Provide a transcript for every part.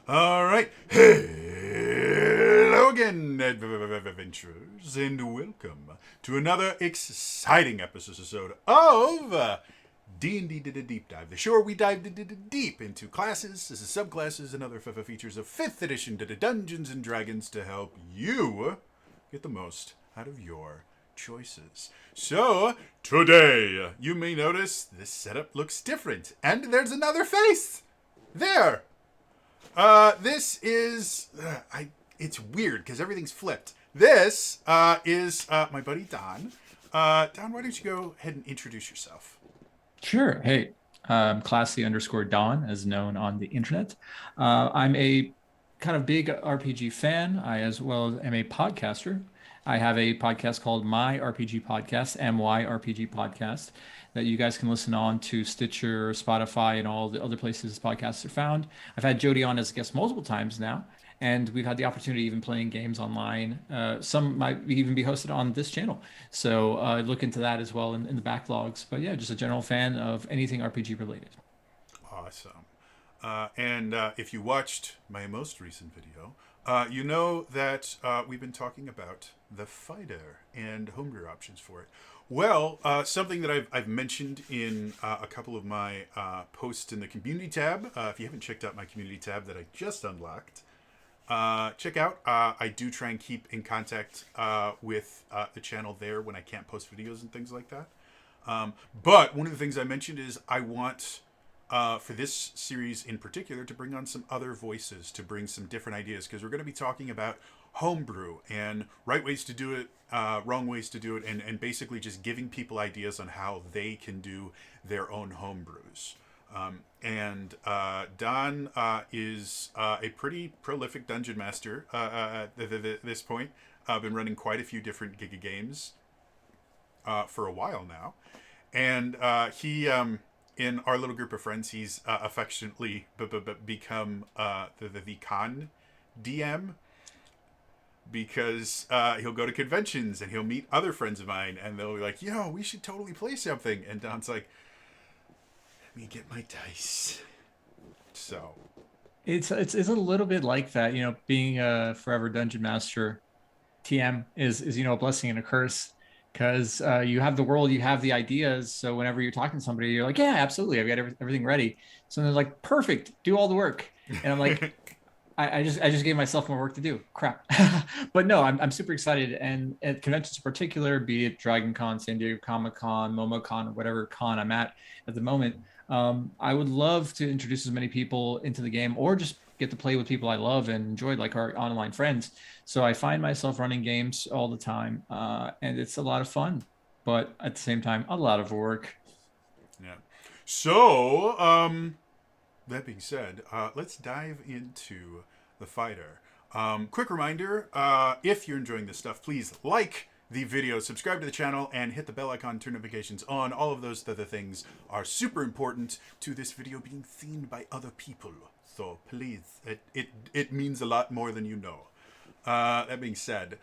All right. Hello again, adventurers, and welcome to another exciting episode of D&D Did a Deep Dive. The show where we dive deep into classes, subclasses, and other features of 5th edition Dungeons and Dragons to help you get the most out of your choices. So, today, you may notice this setup looks different, and there's another face! There! This is it's weird because everything's flipped. This is my buddy Don. Don, why don't you go ahead and introduce yourself? Sure. Hey, classy underscore Don, as known on the internet. I'm a kind of big RPG fan. I as well am a podcaster. I have a podcast called My RPG Podcast, MY RPG Podcast, that you guys can listen on to Stitcher, Spotify, and all the other places podcasts are found. I've had Jody on as a guest multiple times now, and we've had the opportunity even playing games online. Some might even be hosted on this channel. So look into that as well in the backlogs. But yeah, just a general fan of anything RPG related. Awesome. And if you watched my most recent video, you know that we've been talking about the fighter and homebrew options for it. Well, something that I've mentioned in a couple of my posts in the community tab. If you haven't checked out my community tab that I just unlocked, check out. I do try and keep in contact with the channel there when I can't post videos and things like that. But one of the things I mentioned is I want, for this series in particular, to bring on some other voices, to bring some different ideas, because we're going to be talking about homebrew and right ways to do it, wrong ways to do it, and basically just giving people ideas on how they can do their own homebrews. And Don is a pretty prolific dungeon master at this point. I've been running quite a few different Giga games for a while now. And he, in our little group of friends, he's affectionately become the con DM, because he'll go to conventions and he'll meet other friends of mine and they'll be like, yo, we should totally play something. And Don's like, let me get my dice. So, It's a little bit like that, being a forever dungeon master. TM is a blessing and a curse, because you have the world, you have the ideas. So whenever you're talking to somebody, you're like, yeah, absolutely, I've got everything ready. So they're like, perfect, do all the work, and I'm like, I just gave myself more work to do. Crap. But no, I'm super excited. And at conventions in particular, be it Dragon Con, San Diego Comic Con, MomoCon, or whatever con I'm at the moment, I would love to introduce as many people into the game, or just get to play with people I love and enjoy, like our online friends. So I find myself running games all the time, and it's a lot of fun, but at the same time, a lot of work. yeah. So, that being said, let's dive into the fighter. Quick reminder, if you're enjoying this stuff, please like the video, subscribe to the channel, and hit the bell icon, turn notifications on. All of those other things are super important to this video being seen by other people. So please, it means a lot more than you know. That being said,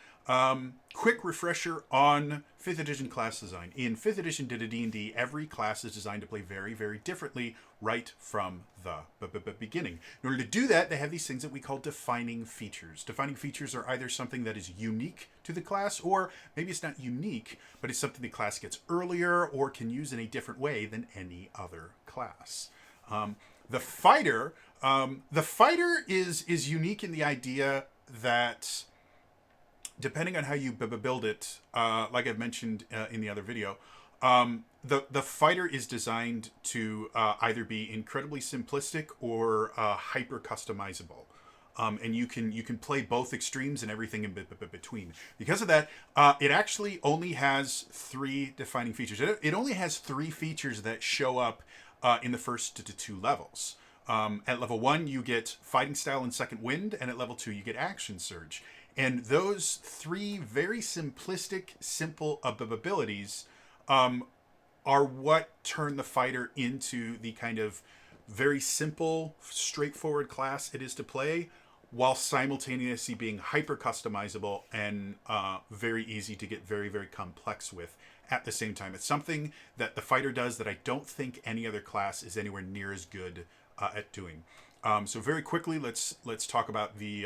quick refresher on 5th edition class design. In 5th edition D&D, every class is designed to play very, very differently right from the beginning. In order to do that, they have these things that we call defining features. Defining features are either something that is unique to the class, or maybe it's not unique, but it's something the class gets earlier or can use in a different way than any other class. The fighter is unique in the idea that, depending on how you build it, like I've mentioned in the other video, the fighter is designed to either be incredibly simplistic or hyper customizable. And you can play both extremes and everything in between. Because of that, it actually only has 3 defining features. It only has 3 features that show up in the first 2 levels. At level 1, you get Fighting Style and Second Wind, and at level 2, you get Action Surge. And those 3 very simplistic, simple abilities are what turn the fighter into the kind of very simple, straightforward class it is to play, while simultaneously being hyper customizable and very easy to get very, very complex with at the same time. It's something that the fighter does that I don't think any other class is anywhere near as good at doing. So very quickly, let's talk about the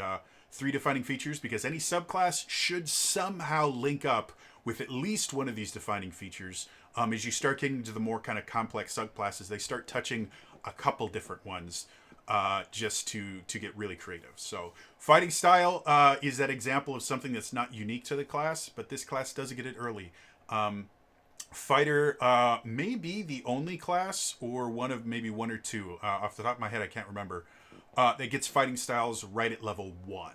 three defining features, because any subclass should somehow link up with at least one of these defining features. As you start getting into the more kind of complex subclasses, they start touching a couple different ones just to get really creative. So fighting style is that example of something that's not unique to the class, but this class does get it early. Fighter may be the only class, or one of maybe one or two. Off the top of my head, I can't remember. That gets fighting styles right at level 1.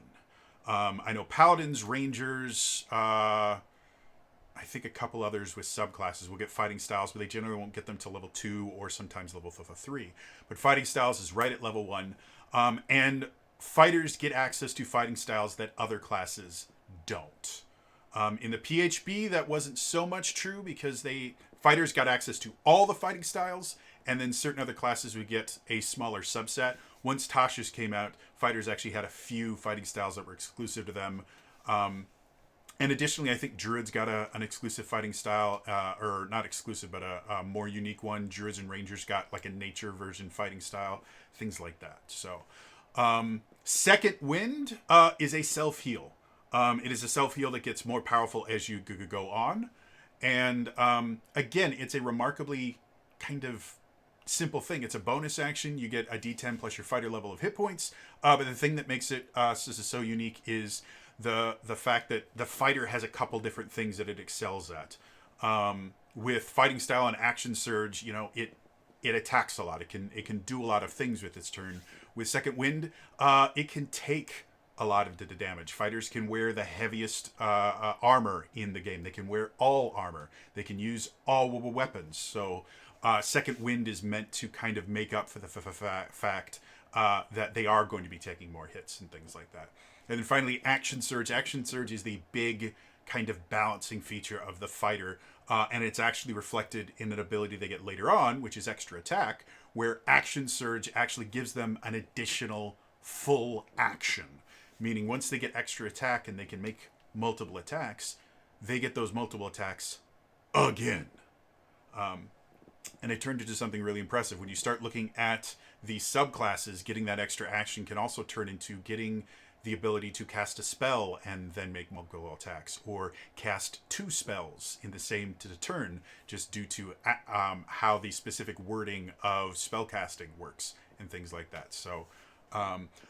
I know Paladins, Rangers, I think a couple others with subclasses will get fighting styles, but they generally won't get them to level 2 or sometimes level 3. But fighting styles is right at level 1. And fighters get access to fighting styles that other classes don't. In the PHB, that wasn't so much true, because fighters got access to all the fighting styles, and then certain other classes would get a smaller subset. Once Tasha's came out, fighters actually had a few fighting styles that were exclusive to them. And additionally, I think Druids got an exclusive fighting style, or not exclusive, but a more unique one. Druids and Rangers got like a nature version fighting style, things like that. So, Second Wind is a self-heal. It is a self-heal that gets more powerful as you go on. And again, it's a remarkably kind of simple thing. It's a bonus action. You get a d10 plus your fighter level of hit points. But the thing that makes it so unique is the fact that the fighter has a couple different things that it excels at. With fighting style and action surge, it attacks a lot. It can do a lot of things with its turn. With Second Wind, it can take a lot of the damage. Fighters can wear the heaviest armor in the game. They can wear all armor. They can use all weapons. So Second Wind is meant to kind of make up for the fact that they are going to be taking more hits and things like that. And then finally, Action Surge. Action Surge is the big kind of balancing feature of the fighter, and it's actually reflected in an ability they get later on, which is Extra Attack, where Action Surge actually gives them an additional full action. Meaning once they get extra attack and they can make multiple attacks, they get those multiple attacks again. And it turned into something really impressive. When you start looking at the subclasses, getting that extra action can also turn into getting the ability to cast a spell and then make multiple attacks, or cast 2 spells in the same turn, just due to how the specific wording of spellcasting works and things like that. So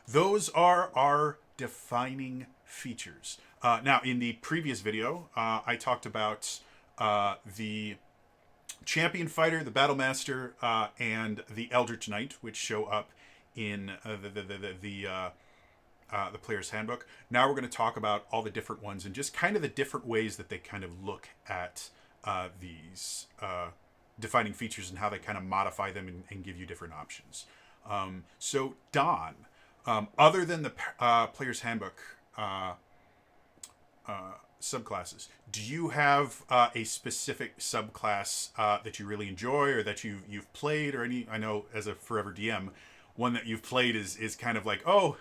those are our defining features. Now, in the previous video, I talked about the Champion Fighter, the Battle Master, and the Eldritch Knight, which show up in the Player's Handbook. Now we're going to talk about all the different ones and just kind of the different ways that they kind of look at these defining features and how they kind of modify them and give you different options. So, Don, other than the Player's Handbook subclasses, do you have a specific subclass that you really enjoy, or that you've played, or any? I know as a forever DM, one that you've played is kind of like, oh,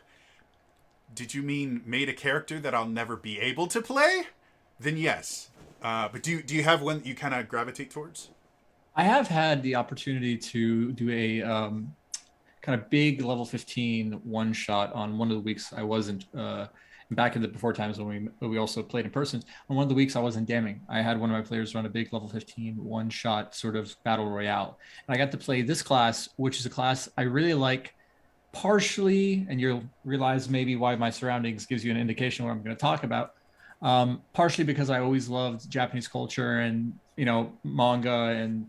did you mean made a character that I'll never be able to play? Then yes. But do you have one that you kind of gravitate towards? I have had the opportunity to do a kind of big level 15 one shot on one of the weeks I wasn't back in the before times when we also played in person. On one of the weeks I wasn't DMing, I had one of my players run a big level 15 one shot sort of battle royale, and I got to play this class, which is a class I really like, partially, and you'll realize maybe why my surroundings gives you an indication of what I'm going to talk about. Partially because I always loved Japanese culture and manga and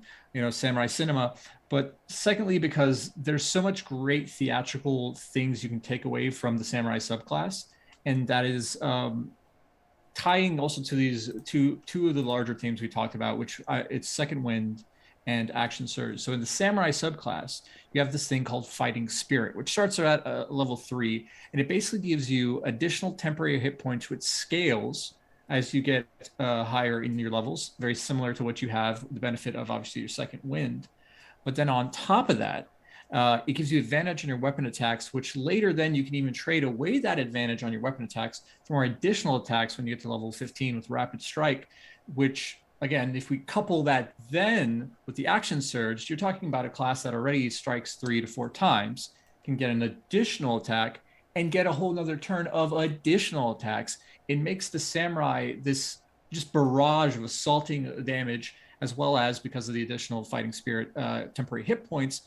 samurai cinema, but secondly because there's so much great theatrical things you can take away from the samurai subclass, and that is tying also to these two of the larger themes we talked about, which it's Second Wind and Action Surge. So in the Samurai subclass, you have this thing called Fighting Spirit, which starts at level 3, and it basically gives you additional temporary hit points, which scales as you get higher in your levels, very similar to what you have the benefit of, obviously, your Second Wind. But then on top of that, it gives you advantage on your weapon attacks, which later then you can even trade away that advantage on your weapon attacks for more additional attacks when you get to level 15 with Rapid Strike, which, again, if we couple that then with the Action Surge, you're talking about a class that already strikes 3 to 4 times. can get an additional attack and get a whole nother turn of additional attacks. It makes the samurai this just barrage of assaulting damage, as well as, because of the additional fighting spirit temporary hit points,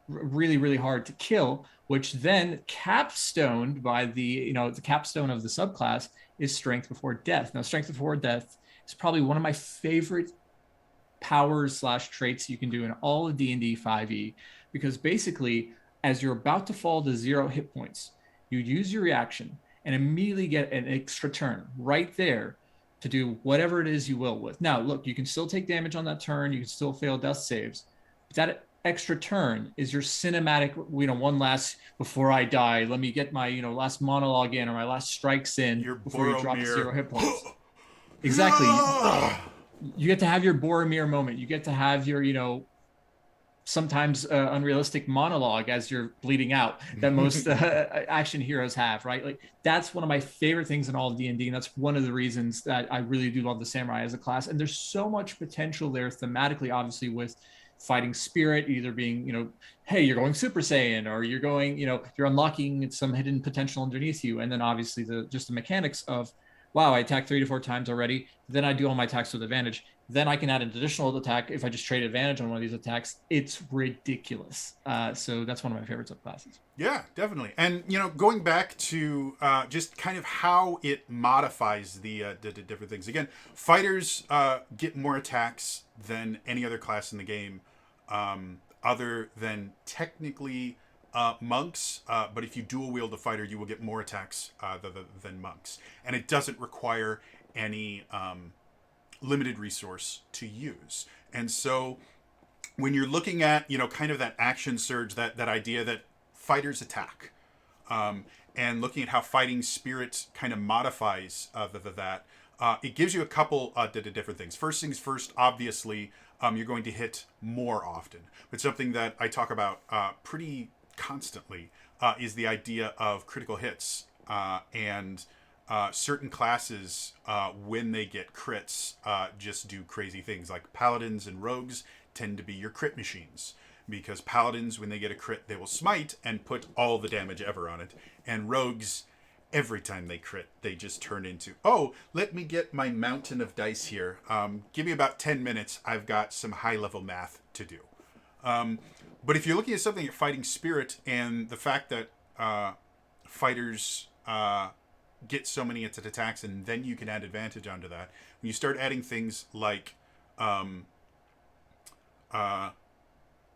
really, really hard to kill, which then capstoned by the capstone of the subclass is strength before death. Now, strength before death is probably one of my favorite powers slash traits you can do in all of D&D 5e, because basically, as you're about to fall to 0 hit points, you use your reaction and immediately get an extra turn right there to do whatever it is you will with. Now, look, you can still take damage on that turn, you can still fail death saves, but that extra turn is your cinematic, one last before I die, let me get my, last monologue in, or my last strikes in Your before you drop to Boromir. 0 hit points. Exactly. You get to have your Boromir moment. You get to have your, sometimes unrealistic monologue as you're bleeding out that most action heroes have, right? Like, that's one of my favorite things in all of D&D, and that's one of the reasons that I really do love the samurai as a class. And there's so much potential there thematically, obviously, with fighting spirit, either being, hey, you're going Super Saiyan, or you're going, you're unlocking some hidden potential underneath you. And then obviously the mechanics of, wow, I attacked 3 to 4 times already, then I do all my attacks with advantage. Then I can add an additional attack if I just trade advantage on one of these attacks. It's ridiculous. So that's one of my favorite subclasses. Yeah, definitely. And, going back to just kind of how it modifies the different things. Again, fighters get more attacks than any other class in the game, other than technically monks. But if you dual wield a fighter, you will get more attacks than monks. And it doesn't require any limited resource to use. And so when you're looking at, kind of that action surge, that idea that fighters attack, and looking at how fighting spirit kind of modifies that, it gives you a couple different things. First things first, obviously, you're going to hit more often. But something that I talk about pretty constantly is the idea of critical hits, and certain classes, when they get crits, just do crazy things. Like paladins and rogues tend to be your crit machines, because paladins, when they get a crit, they will smite and put all the damage ever on it. And rogues, every time they crit, they just turn into, oh, let me get my mountain of dice here. Give me about 10 minutes. I've got some high-level math to do. But if you're looking at something like fighting spirit, and the fact that fighters get so many attacks, and then you can add advantage onto that, when you start adding things like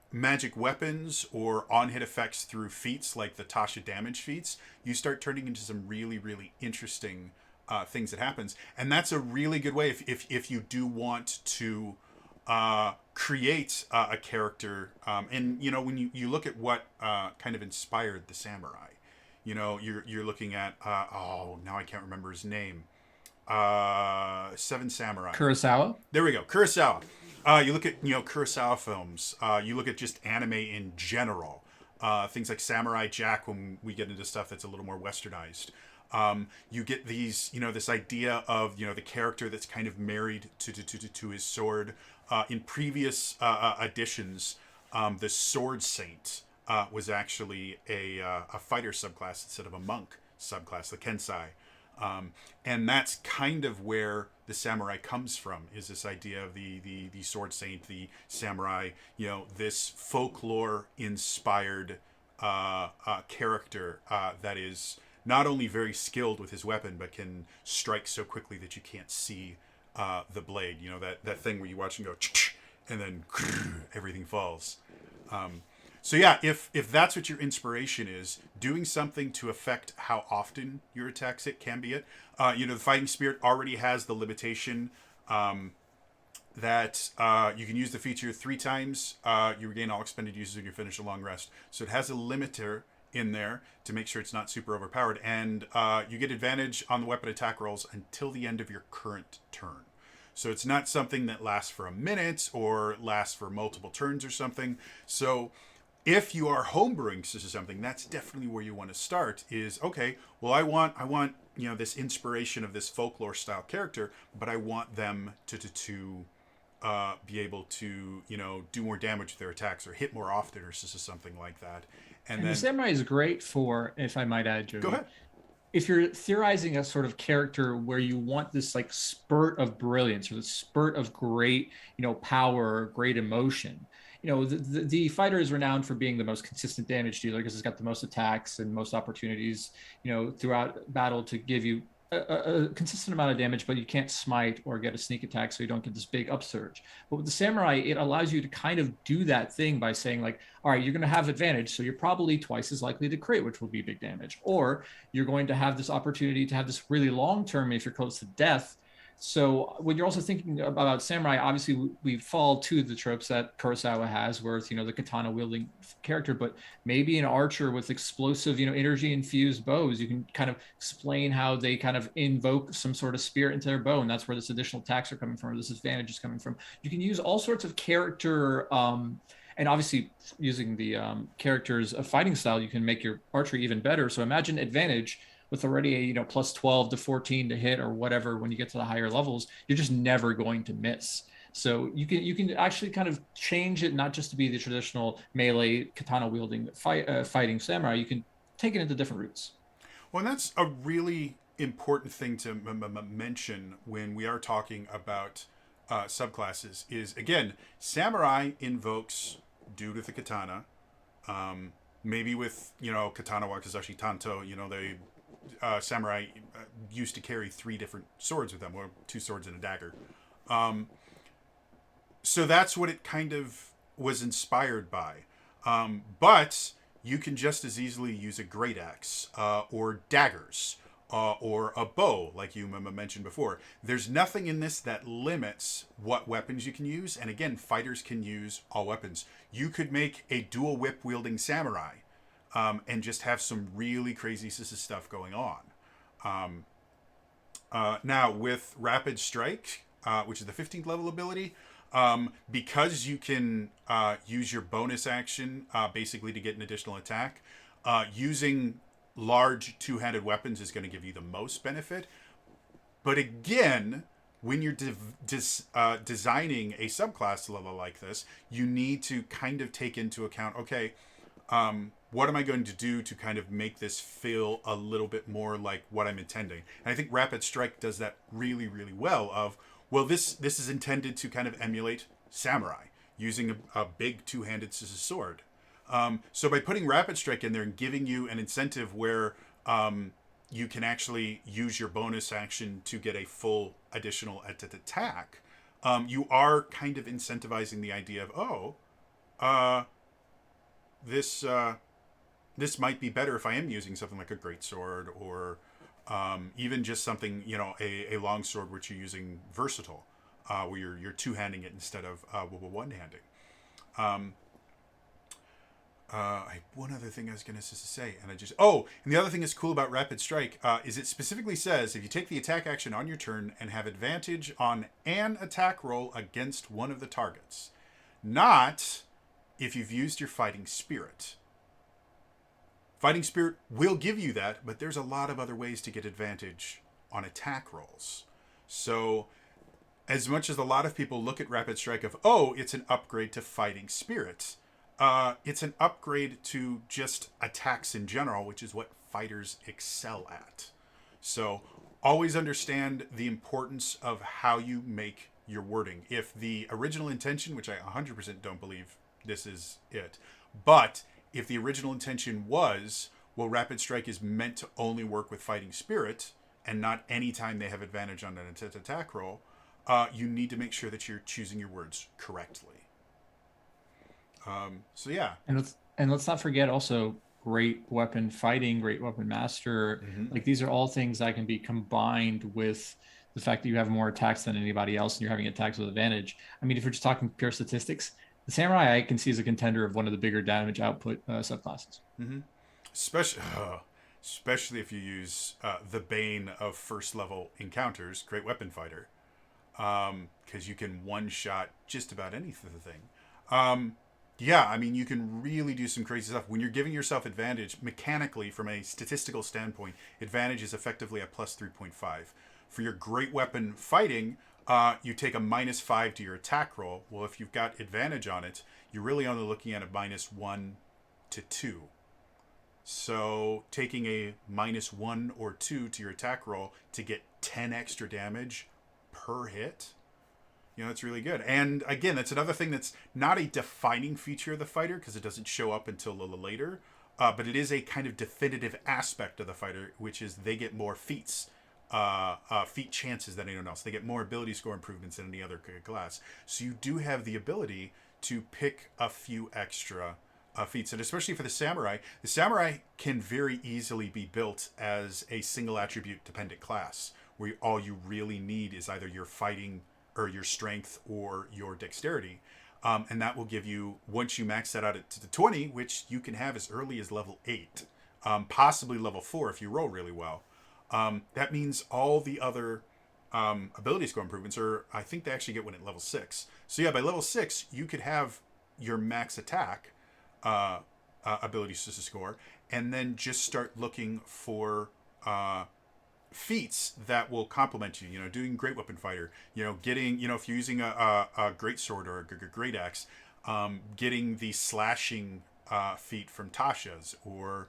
magic weapons or on-hit effects through feats like the Tasha damage feats, you start turning into some really, really interesting things that happens. And that's a really good way if you do want to create a character. And, when you look at what kind of inspired the samurai, you're looking at, now I can't remember his name. Seven Samurai. Kurosawa? There we go. Kurosawa. You look at, Kurosawa films. You look at just anime in general. Things like Samurai Jack, when we get into stuff that's a little more westernized. You get these, this idea of, the character that's kind of married to his sword. In previous editions, the Sword Saint was actually a fighter subclass instead of a monk subclass, the Kensai. And that's kind of where the samurai comes from, is this idea of the sword saint, the samurai, this folklore inspired character that is not only very skilled with his weapon, but can strike so quickly that you can't see the blade. That thing where you watch him go, and then everything falls. So yeah, if that's what your inspiration is, doing something to affect how often your attacks hit can be it. The fighting spirit already has the limitation that you can use the feature 3 times. You regain all expended uses when you finish a long rest. So it has a limiter in there to make sure it's not super overpowered. And you get advantage on the weapon attack rolls until the end of your current turn. So it's not something that lasts for a minute or lasts for multiple turns or something. So if you are homebrewing something, that's definitely where you want to start. Is, okay, well, I want this inspiration of this folklore style character, but I want them to be able to do more damage with their attacks or hit more often or something like that. And And the then samurai is great for, if I might add, go Jody, ahead. if you're theorizing a sort of character where you want this like spurt of brilliance or the spurt of great, power or great emotion, the fighter is renowned for being the most consistent damage dealer because it's got the most attacks and most opportunities, throughout battle to give you a consistent amount of damage, but you can't smite or get a sneak attack, so you don't get this big upsurge. But with the samurai, it allows you to kind of do that thing by saying like, all right, you're going to have advantage, so you're probably twice as likely to crit, which will be big damage, or you're going to have this opportunity to have this really long term if you're close to death. So when you're also thinking about samurai, obviously we fall to the tropes that Kurosawa has, where it's the katana wielding character, but maybe an archer with explosive, energy infused bows. You can kind of explain how they kind of invoke some sort of spirit into their bow, and that's where this additional attacks are coming from, or this advantage is coming from. You can use all sorts of character. And obviously, using the characters of fighting style, you can make your archery even better. So imagine advantage with already a plus 12 to 14 to hit or whatever. When you get to the higher levels, you're just never going to miss. So you can actually kind of change it, not just to be the traditional melee katana wielding fighting samurai. You can take it into different routes. Well, and that's a really important thing to mention when we are talking about subclasses. Is again, samurai invokes dude with the katana. Maybe with katana wakizashi tanto. They samurai used to carry 3 different swords with them, or 2 swords and a dagger. So that's what it kind of was inspired by. But you can just as easily use a great axe or daggers or a bow, like you mentioned before. There's nothing in this that limits what weapons you can use. And again, fighters can use all weapons. You could make a dual whip wielding samurai and just have some really crazy stuff going on. Now, with Rapid Strike, which is the 15th level ability, because you can use your bonus action basically to get an additional attack, using large two-handed weapons is going to give you the most benefit. But again, when you're designing a subclass level like this, you need to kind of take into account, okay, what am I going to do to kind of make this feel a little bit more like what I'm intending? And I think Rapid Strike does that really, really well of, well, this is intended to kind of emulate samurai, using a big two-handed sword. So by putting Rapid Strike in there and giving you an incentive where you can actually use your bonus action to get a full additional attack, you are kind of incentivizing the idea of, this might be better if I am using something like a greatsword or even just something, a long sword which you're using versatile, where you're two-handing it instead of one-handing. One other thing I was going to say, and and the other thing that's cool about Rapid Strike is it specifically says if you take the attack action on your turn and have advantage on an attack roll against one of the targets, not if you've used your Fighting Spirit. Fighting Spirit will give you that, but there's a lot of other ways to get advantage on attack rolls. So, as much as a lot of people look at Rapid Strike of, it's an upgrade to Fighting Spirit, it's an upgrade to just attacks in general, which is what fighters excel at. So, always understand the importance of how you make your wording. If the original intention, which I 100% don't believe this is it, but if the original intention was, well, Rapid Strike is meant to only work with Fighting Spirit and not any time they have advantage on an attack roll, you need to make sure that you're choosing your words correctly. So yeah. And let's not forget also great weapon fighting, great weapon master. Mm-hmm. Like these are all things that can be combined with the fact that you have more attacks than anybody else and you're having attacks with advantage. I mean, if we're just talking pure statistics, the samurai I can see as a contender of one of the bigger damage output subclasses. Mm-hmm. Especially if you use the bane of first level encounters, Great Weapon Fighter, because you can one shot just about anything. You can really do some crazy stuff when you're giving yourself advantage mechanically. From a statistical standpoint, advantage is effectively a plus 3.5 for your Great Weapon Fighting. You take a -5 to your attack roll. Well, if you've got advantage on it, you're really only looking at a -1 to 2 So taking a -1 or 2 to your attack roll to get 10 extra damage per hit, it's really good. And again, that's another thing that's not a defining feature of the fighter because it doesn't show up until a little later. But it is a kind of definitive aspect of the fighter, which is they get more feats, feat chances than anyone else. They get more ability score improvements than any other class. So you do have the ability to pick a few extra feats. And especially for the samurai can very easily be built as a single attribute dependent class, where all you really need is either your fighting or your strength or your dexterity. And that will give you, once you max that out to the 20, which you can have as early as level 8, possibly level 4 if you roll really well. That means all the other ability score improvements are, I think they actually get one at level 6. So yeah, by level 6, you could have your max attack ability score, and then just start looking for feats that will complement you. Doing great weapon fighter. Getting, if you're using a great sword or a great axe, getting the slashing feat from Tasha's, or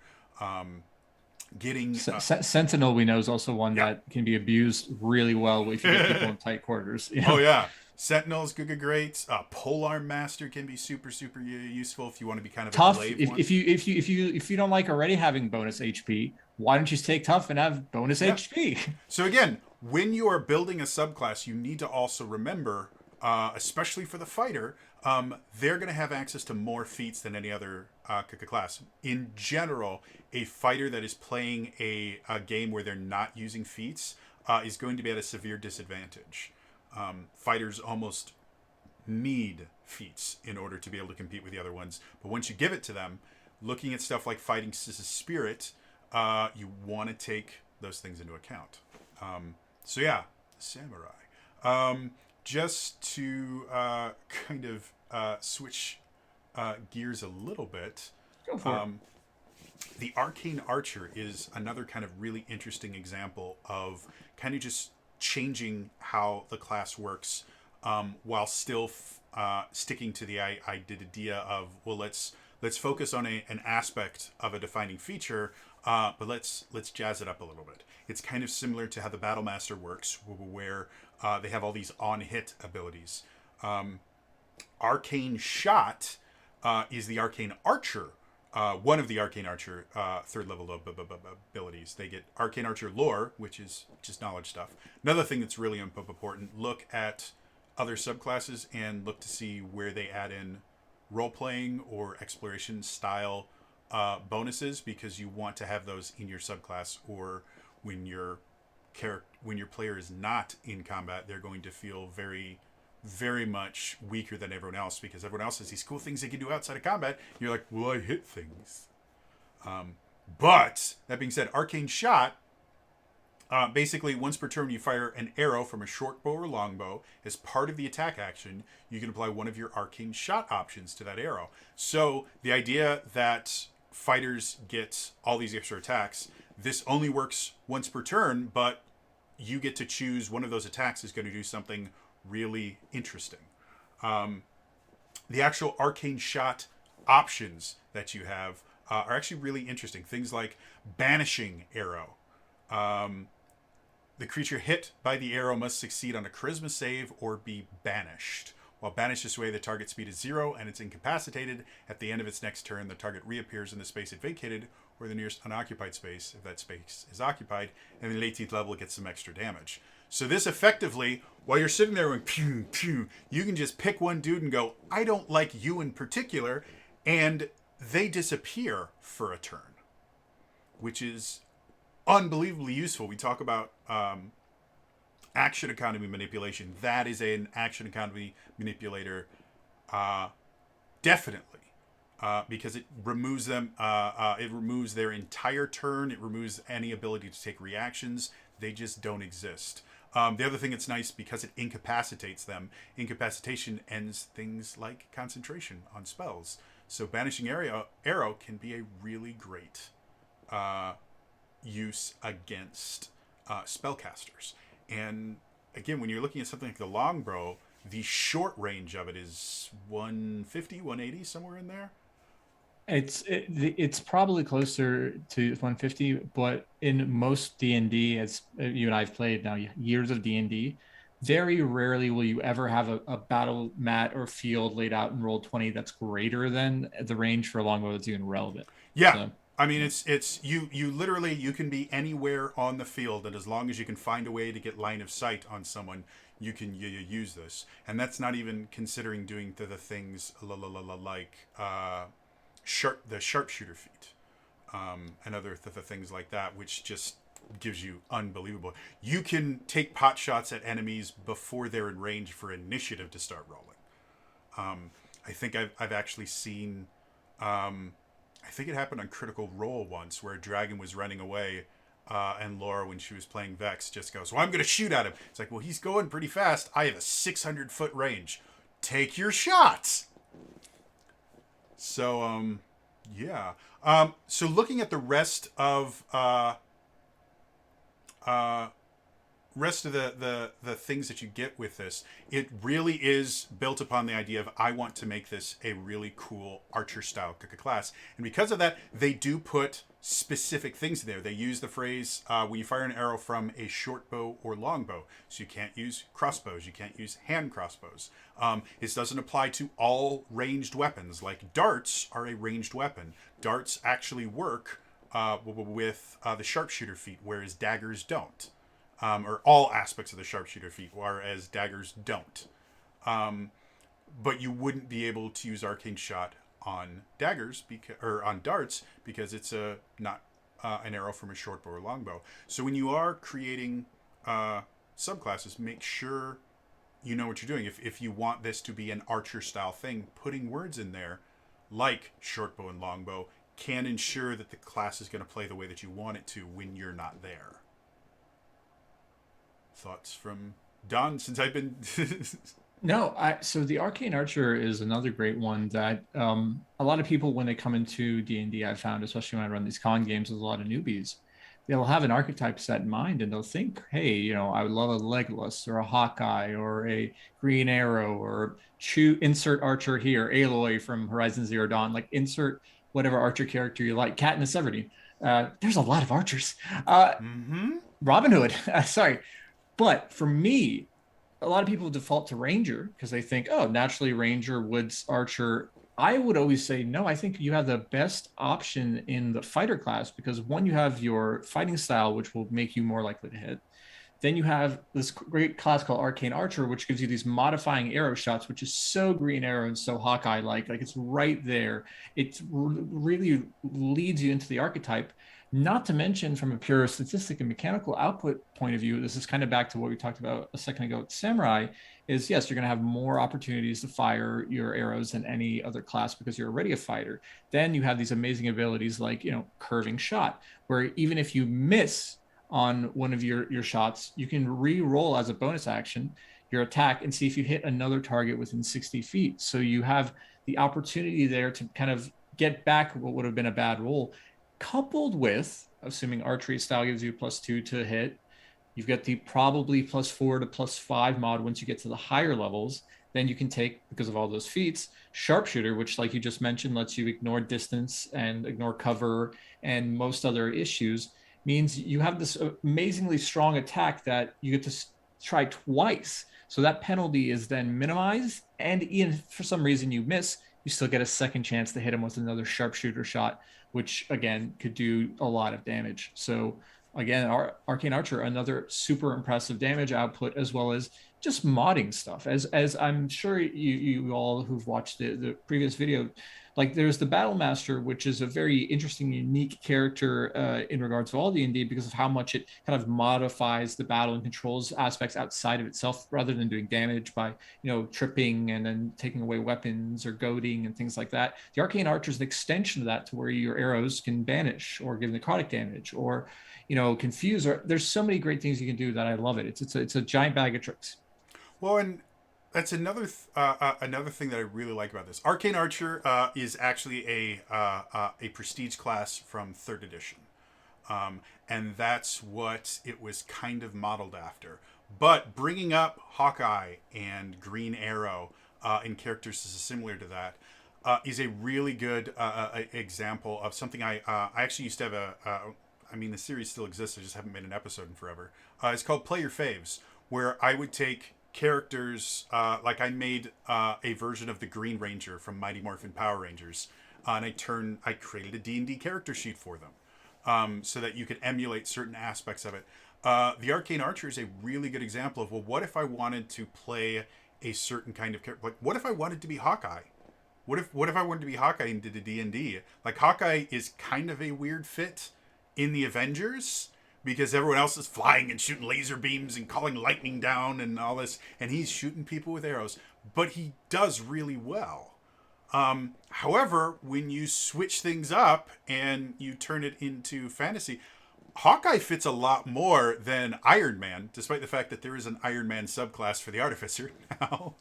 getting Sentinel. We know is also one yeah. that can be abused really well if you get people in tight quarters. Oh yeah. Sentinel's great. Polearm Master can be super useful if you want to be kind of Tough. a glaive one. If you don't like already having bonus HP, why don't you just take tough and have bonus HP? So again, when you are building a subclass, you need to also remember, especially for the fighter, they're going to have access to more feats than any other class. In general, a fighter that is playing a game where they're not using feats is going to be at a severe disadvantage. Fighters almost need feats in order to be able to compete with the other ones. But once you give it to them, looking at stuff like fighting spirit, you want to take those things into account. So yeah, samurai. Just to kind of switch gears a little bit. Go for it. The Arcane Archer is another kind of really interesting example of kind of just changing how the class works, while still sticking to the idea of, well, let's focus on an aspect of a defining feature, but let's jazz it up a little bit. It's kind of similar to how the Battle Master works, where they have all these on-hit abilities. Arcane Shot is the Arcane Archer. One of the Arcane Archer third level abilities. They get Arcane Archer lore, which is just knowledge stuff. Another thing that's really important, look at other subclasses and look to see where they add in role-playing or exploration style bonuses, because you want to have those in your subclass, or when your player is not in combat, they're going to feel very much weaker than everyone else, because everyone else has these cool things they can do outside of combat. You're like, well, I hit things. But that being said, Arcane Shot, basically once per turn you fire an arrow from a short bow or long bow. As part of the attack action, you can apply one of your Arcane Shot options to that arrow. So the idea that fighters get all these extra attacks, this only works once per turn, but you get to choose one of those attacks is going to do something really interesting. The actual Arcane Shot options that you have are actually really interesting. Things like Banishing Arrow. The creature hit by the arrow must succeed on a charisma save or be banished. While banished this way, the target speed is 0 and it's incapacitated. At the end of its next turn, the target reappears in the space it vacated or the nearest unoccupied space, if that space is occupied, and at the 18th level it gets some extra damage. So this effectively, while you're sitting there going pew, pew, you can just pick one dude and go, I don't like you in particular, and they disappear for a turn, which is unbelievably useful. We talk about action economy manipulation. That is an action economy manipulator, definitely, because it removes them. It removes their entire turn. It removes any ability to take reactions. They just don't exist. The other thing that's nice, because it incapacitates them, incapacitation ends things like concentration on spells. So Banishing Arrow can be a really great use against spellcasters. And again, when you're looking at something like the longbow, the short range of it is 150, 180, somewhere in there. It's probably closer to 150, but in most D&D, as you and I've played now years of D&D, very rarely will you ever have a battle mat or field laid out in roll 20 that's greater than the range for a longbow that's even relevant. Yeah. So I mean, yeah. it's you literally you can be anywhere on the field, and as long as you can find a way to get line of sight on someone, you use this, and that's not even considering doing the things like the sharpshooter feat, and other things like that, which just gives you unbelievable. You can take pot shots at enemies before they're in range for initiative to start rolling. I think I've actually seen. I think it happened on Critical Role once, where a dragon was running away, and Laura, when she was playing Vex, just goes, "Well, I'm going to shoot at him." It's like, well, he's going pretty fast. I have a 600-foot range. Take your shots. So, yeah. So looking at the uh, rest of the things that you get with this, it really is built upon the idea of, I want to make this a really cool archer style class, and because of that, they do put specific things in there. They use the phrase, when you fire an arrow from a short bow or long bow, so you can't use crossbows, you can't use hand crossbows. This doesn't apply to all ranged weapons. Like darts are a ranged weapon. Darts actually work with the sharpshooter feat, whereas daggers don't, or all aspects of the sharpshooter feat, whereas daggers don't. But you wouldn't be able to use arcane shot on daggers or on darts, because it's not an arrow from a short bow or long bow. So when you are creating subclasses, make sure you know what you're doing. If you want this to be an archer style thing, putting words in there like short bow and long bow can ensure that the class is going to play the way that you want it to when you're not there. Thoughts from Don, since I've been. No, I so the Arcane Archer is another great one that a lot of people, when they come into D&D, I've found, especially when I run these con games with a lot of newbies, they'll have an archetype set in mind and they'll think, hey, I would love a Legolas or a Hawkeye or a Green Arrow, or insert archer here, Aloy from Horizon Zero Dawn, like insert whatever archer character you like, Katniss Everdeen. There's a lot of archers. Mm-hmm. Robin Hood, sorry. But for me, a lot of people default to Ranger because they think, oh, naturally Ranger, Woods, Archer. I would always say no. I think you have the best option in the fighter class because one, you have your fighting style, which will make you more likely to hit. Then you have this great class called Arcane Archer, which gives you these modifying arrow shots, which is so Green Arrow and so Hawkeye like. Like it's right there. It really leads you into the archetype. Not to mention, from a pure statistic and mechanical output point of view, this is kind of back to what we talked about a second ago with Samurai. Is yes, you're going to have more opportunities to fire your arrows than any other class because you're already a fighter. Then you have these amazing abilities like curving shot, where even if you miss on one of your shots, you can re-roll as a bonus action your attack and see if you hit another target within 60 feet. So you have the opportunity there to kind of get back what would have been a bad roll, coupled with, assuming archery style gives you +2 to hit, you've got the probably +4 to +5 mod once you get to the higher levels. Then you can take, because of all those feats, sharpshooter, which, like you just mentioned, lets you ignore distance and ignore cover and most other issues, means you have this amazingly strong attack that you get to try twice. So that penalty is then minimized. And even if for some reason you miss, you still get a second chance to hit him with another sharpshooter shot, which again could do a lot of damage. So again, our Arcane Archer, another super impressive damage output, as well as just modding stuff. As I'm sure you all who've watched the previous video, like there's the Battle Master, which is a very interesting, unique character in regards to all D&D because of how much it kind of modifies the battle and controls aspects outside of itself, rather than doing damage by tripping and then taking away weapons or goading and things like that. The Arcane Archer is an extension of that, to where your arrows can banish or give necrotic damage or confuse. Or there's so many great things you can do that I love it. It's a giant bag of tricks. Well, and that's another thing that I really like about this. Arcane Archer is actually a prestige class from third edition, and that's what it was kind of modeled after. But bringing up Hawkeye and Green Arrow in characters is similar to that. is a really good example of something I actually used to have I mean, the series still exists. I just haven't made an episode in forever. It's called Play Your Faves, where I would take characters, like I made a version of the Green Ranger from Mighty Morphin Power Rangers, and I created a D&D character sheet for them, so that you could emulate certain aspects of it. The Arcane Archer is a really good example of, well, what if I wanted to play a certain kind of character? Like, what if I wanted to be Hawkeye? What if I wanted to be Hawkeye and did a D&D? Like, Hawkeye is kind of a weird fit in the Avengers because everyone else is flying and shooting laser beams and calling lightning down and all this, and he's shooting people with arrows, but he does really well. However, when you switch things up and you turn it into fantasy, Hawkeye fits a lot more than Iron Man, despite the fact that there is an Iron Man subclass for the Artificer now.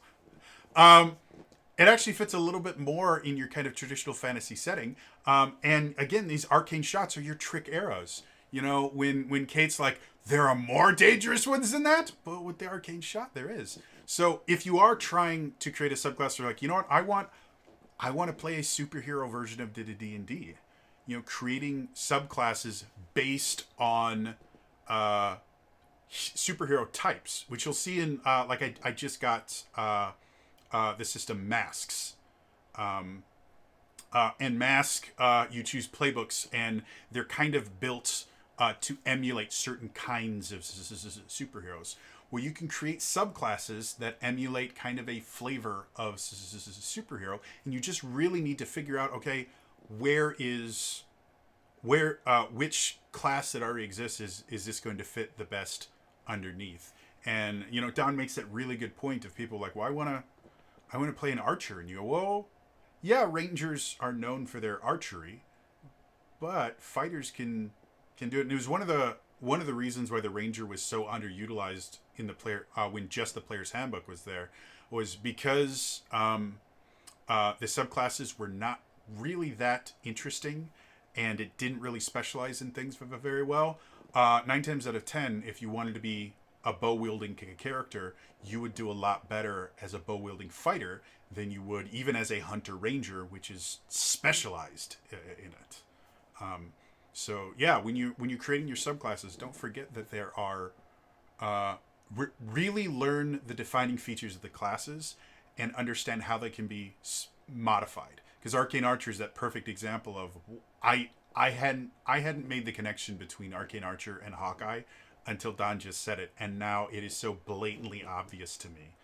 It actually fits a little bit more in your kind of traditional fantasy setting. And again, these arcane shots are your trick arrows. You know, when Kate's like, there are more dangerous ones than that, but with the arcane shot, there is. So if you are trying to create a subclass, you're like, you know what, I want to play a superhero version of D&D. You know, creating subclasses based on superhero types, which you'll see in I just got the system Masks. And Mask, you choose playbooks, and they're kind of built to emulate certain kinds of superheroes. Well, you can create subclasses that emulate kind of a flavor of superhero, and you just really need to figure out, okay, which class that already exists is this going to fit the best underneath? And you know, Don makes that really good point of people like, well, I want to play an archer, and you go, well, yeah, rangers are known for their archery, but fighters can do it. And it was one of the reasons why the ranger was so underutilized in the player when just the player's handbook was there, was because the subclasses were not really that interesting, and it didn't really specialize in things very well. 9 times out of 10, if you wanted to be a bow-wielding character, you would do a lot better as a bow-wielding fighter than you would even as a hunter ranger, which is specialized in it. So yeah, when you're creating your subclasses, don't forget that there are really learn the defining features of the classes and understand how they can be modified. Because Arcane Archer is that perfect example of I hadn't made the connection between Arcane Archer and Hawkeye until Don just said it, and now it is so blatantly obvious to me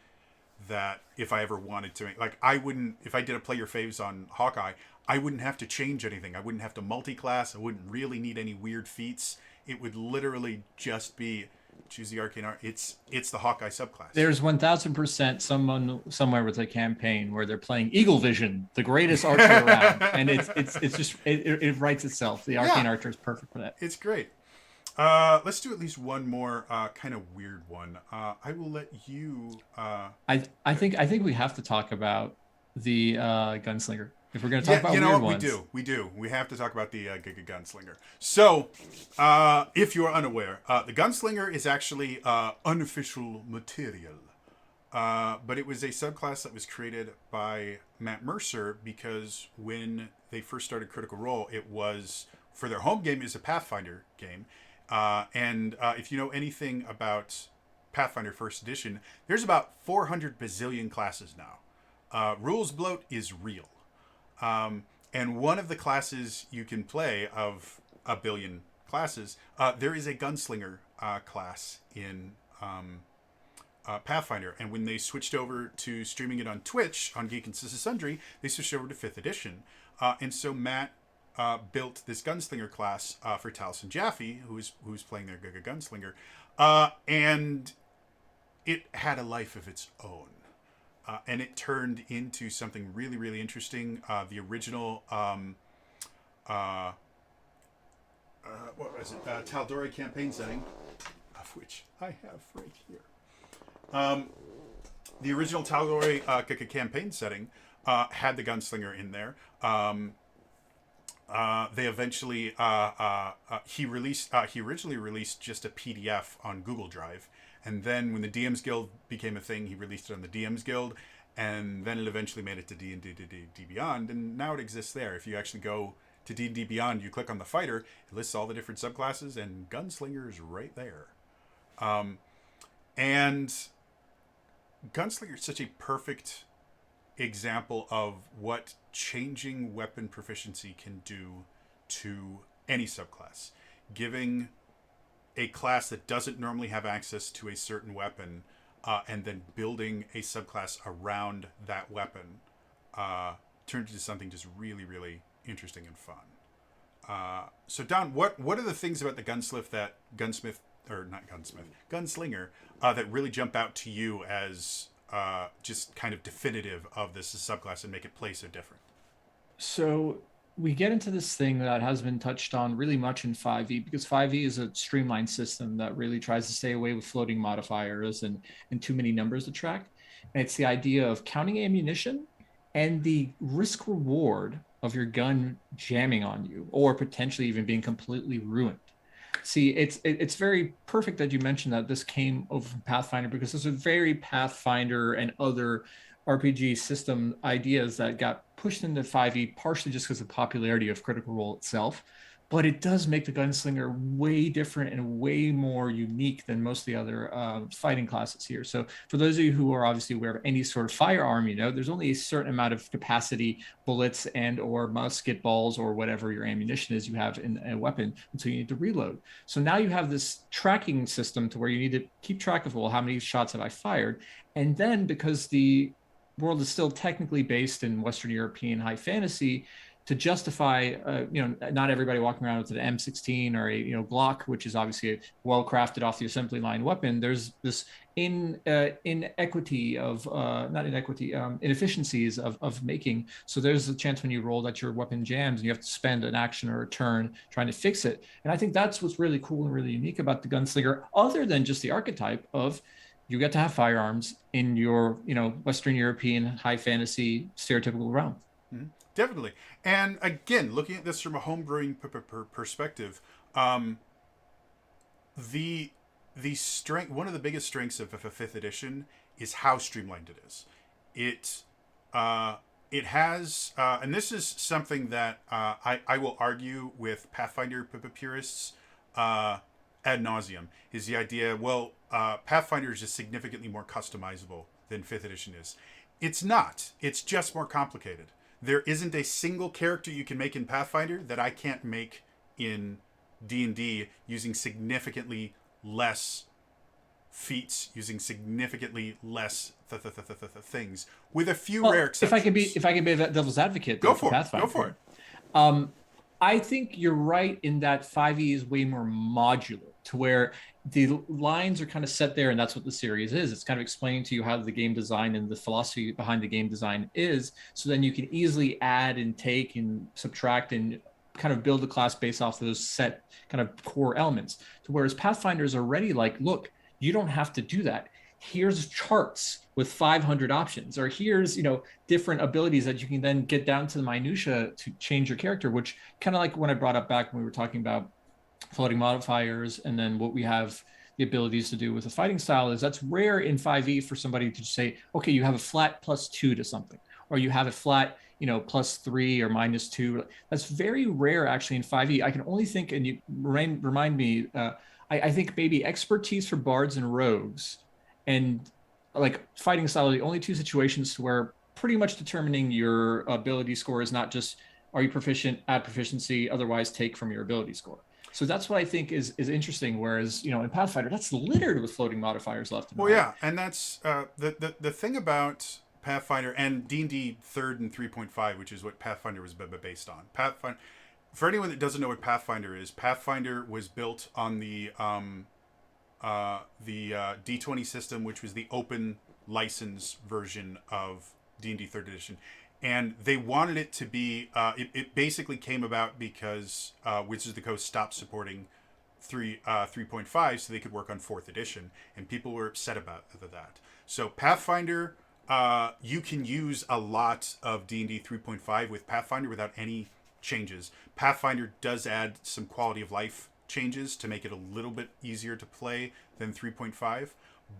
that if I ever wanted to, like, I wouldn't, if I did a play your faves on Hawkeye, I wouldn't have to change anything. I wouldn't have to multi-class. I wouldn't really need any weird feats. It would literally just be choose the Arcane Art. It's the Hawkeye subclass. There's 1000% someone somewhere with a campaign where they're playing Eagle Vision, the greatest archer around, and it's just it writes itself. The Arcane Archer is perfect for that. It's great. Let's do at least one more kind of weird one. I will let you. I think we have to talk about the Gunslinger. If we're going to talk about weird ones. We do. We have to talk about the Gunslinger. So, if you are unaware, the Gunslinger is actually unofficial material. But it was a subclass that was created by Matt Mercer because when they first started Critical Role, it was, for their home game, is a Pathfinder game. And if you know anything about Pathfinder First Edition, there's about 400 bazillion classes now. Rules bloat is real. And one of the classes you can play of a billion classes, there is a Gunslinger class in Pathfinder. And when they switched over to streaming it on Twitch, on Geek and Sundry, they switched over to 5th edition. And so Matt built this Gunslinger class for Taliesin Jaffe, who's playing their Gunslinger. And it had a life of its own. And it turned into something really, really interesting. The original, what was it? Tal'Dorei campaign setting, of which I have right here. The original Tal'Dorei campaign setting had the Gunslinger in there. They eventually, he originally released just a PDF on Google Drive. And then when the DMs Guild became a thing, he released it on the DMs Guild. and then it eventually made it to D&D Beyond, and now it exists there. If you actually go to D&D Beyond, you click on the fighter, it lists all the different subclasses, and Gunslinger is right there. And Gunslinger is such a perfect example of what changing weapon proficiency can do to any subclass. Giving a class that doesn't normally have access to a certain weapon, and then building a subclass around that weapon, turns into something just really, really interesting and fun. So Don, what are the things about the Gunslinger that really jump out to you as just kind of definitive of this subclass and make it play so different? So we get into this thing that has been touched on really much in 5e, because 5e is a streamlined system that really tries to stay away with floating modifiers and too many numbers to track. And it's the idea of counting ammunition and the risk reward of your gun jamming on you or potentially even being completely ruined. See, it's very perfect that you mentioned that this came over from Pathfinder, because there's a very Pathfinder and other RPG system ideas that got pushed into 5e partially just because of the popularity of Critical Role itself. But it does make the Gunslinger way different and way more unique than most of the other fighting classes here. So for those of you who are obviously aware of any sort of firearm, there's only a certain amount of capacity, bullets and or musket balls or whatever your ammunition is you have in a weapon until you need to reload. So now you have this tracking system to where you need to keep track of, well, how many shots have I fired? And then because the world is still technically based in Western European high fantasy, to justify, not everybody walking around with an M16 or a Glock, which is obviously a well crafted off the assembly line weapon. There's this inefficiencies of making. So there's a chance when you roll that your weapon jams and you have to spend an action or a turn trying to fix it. And I think that's what's really cool and really unique about the Gunslinger, other than just the archetype of you get to have firearms in your, Western European high fantasy stereotypical realm. Mm-hmm. Definitely. And again, looking at this from a homebrewing perspective, the strength, one of the biggest strengths of a fifth edition is how streamlined it is. It has, and this is something that I will argue with Pathfinder purists ad nauseum, is the idea, well, Pathfinder is just significantly more customizable than fifth edition is. It's not. It's just more complicated. There isn't a single character you can make in Pathfinder that I can't make in D&D using significantly less feats, using significantly less things, with a few rare exceptions. If I can be a devil's advocate, go for it. I think you're right in that 5e is way more modular, to where the lines are kind of set there, and that's what the series is. It's kind of explaining to you how the game design and the philosophy behind the game design is, so then you can easily add and take and subtract and kind of build a class based off those set kind of core elements. To whereas Pathfinder is already like, look, you don't have to do that. Here's charts with 500 options, or here's different abilities that you can then get down to the minutia to change your character, which kind of like when I brought up back when we were talking about floating modifiers, and then what we have the abilities to do with a fighting style is that's rare in 5e for somebody to say, okay, you have a flat +2 to something, or you have a flat +3 or -2. That's very rare actually in 5e. I can only think, and you remind me, I think maybe expertise for bards and rogues and like fighting style are the only two situations where pretty much determining your ability score is not just are you proficient, add proficiency, otherwise take from your ability score. So that's what I think is interesting. Whereas in Pathfinder, that's littered with floating modifiers left and right. Well, yeah, and that's the thing about Pathfinder and D&D 3rd and 3.5, which is what Pathfinder was based on. Pathfinder, for anyone that doesn't know what Pathfinder is, Pathfinder was built on the D20 system, which was the open license version of D&D 3rd edition. And they wanted it to be, it basically came about because Wizards of the Coast stopped supporting 3.5 so they could work on 4th edition. And people were upset about that. So Pathfinder, you can use a lot of D&D 3.5 with Pathfinder without any changes. Pathfinder does add some quality of life changes to make it a little bit easier to play than 3.5.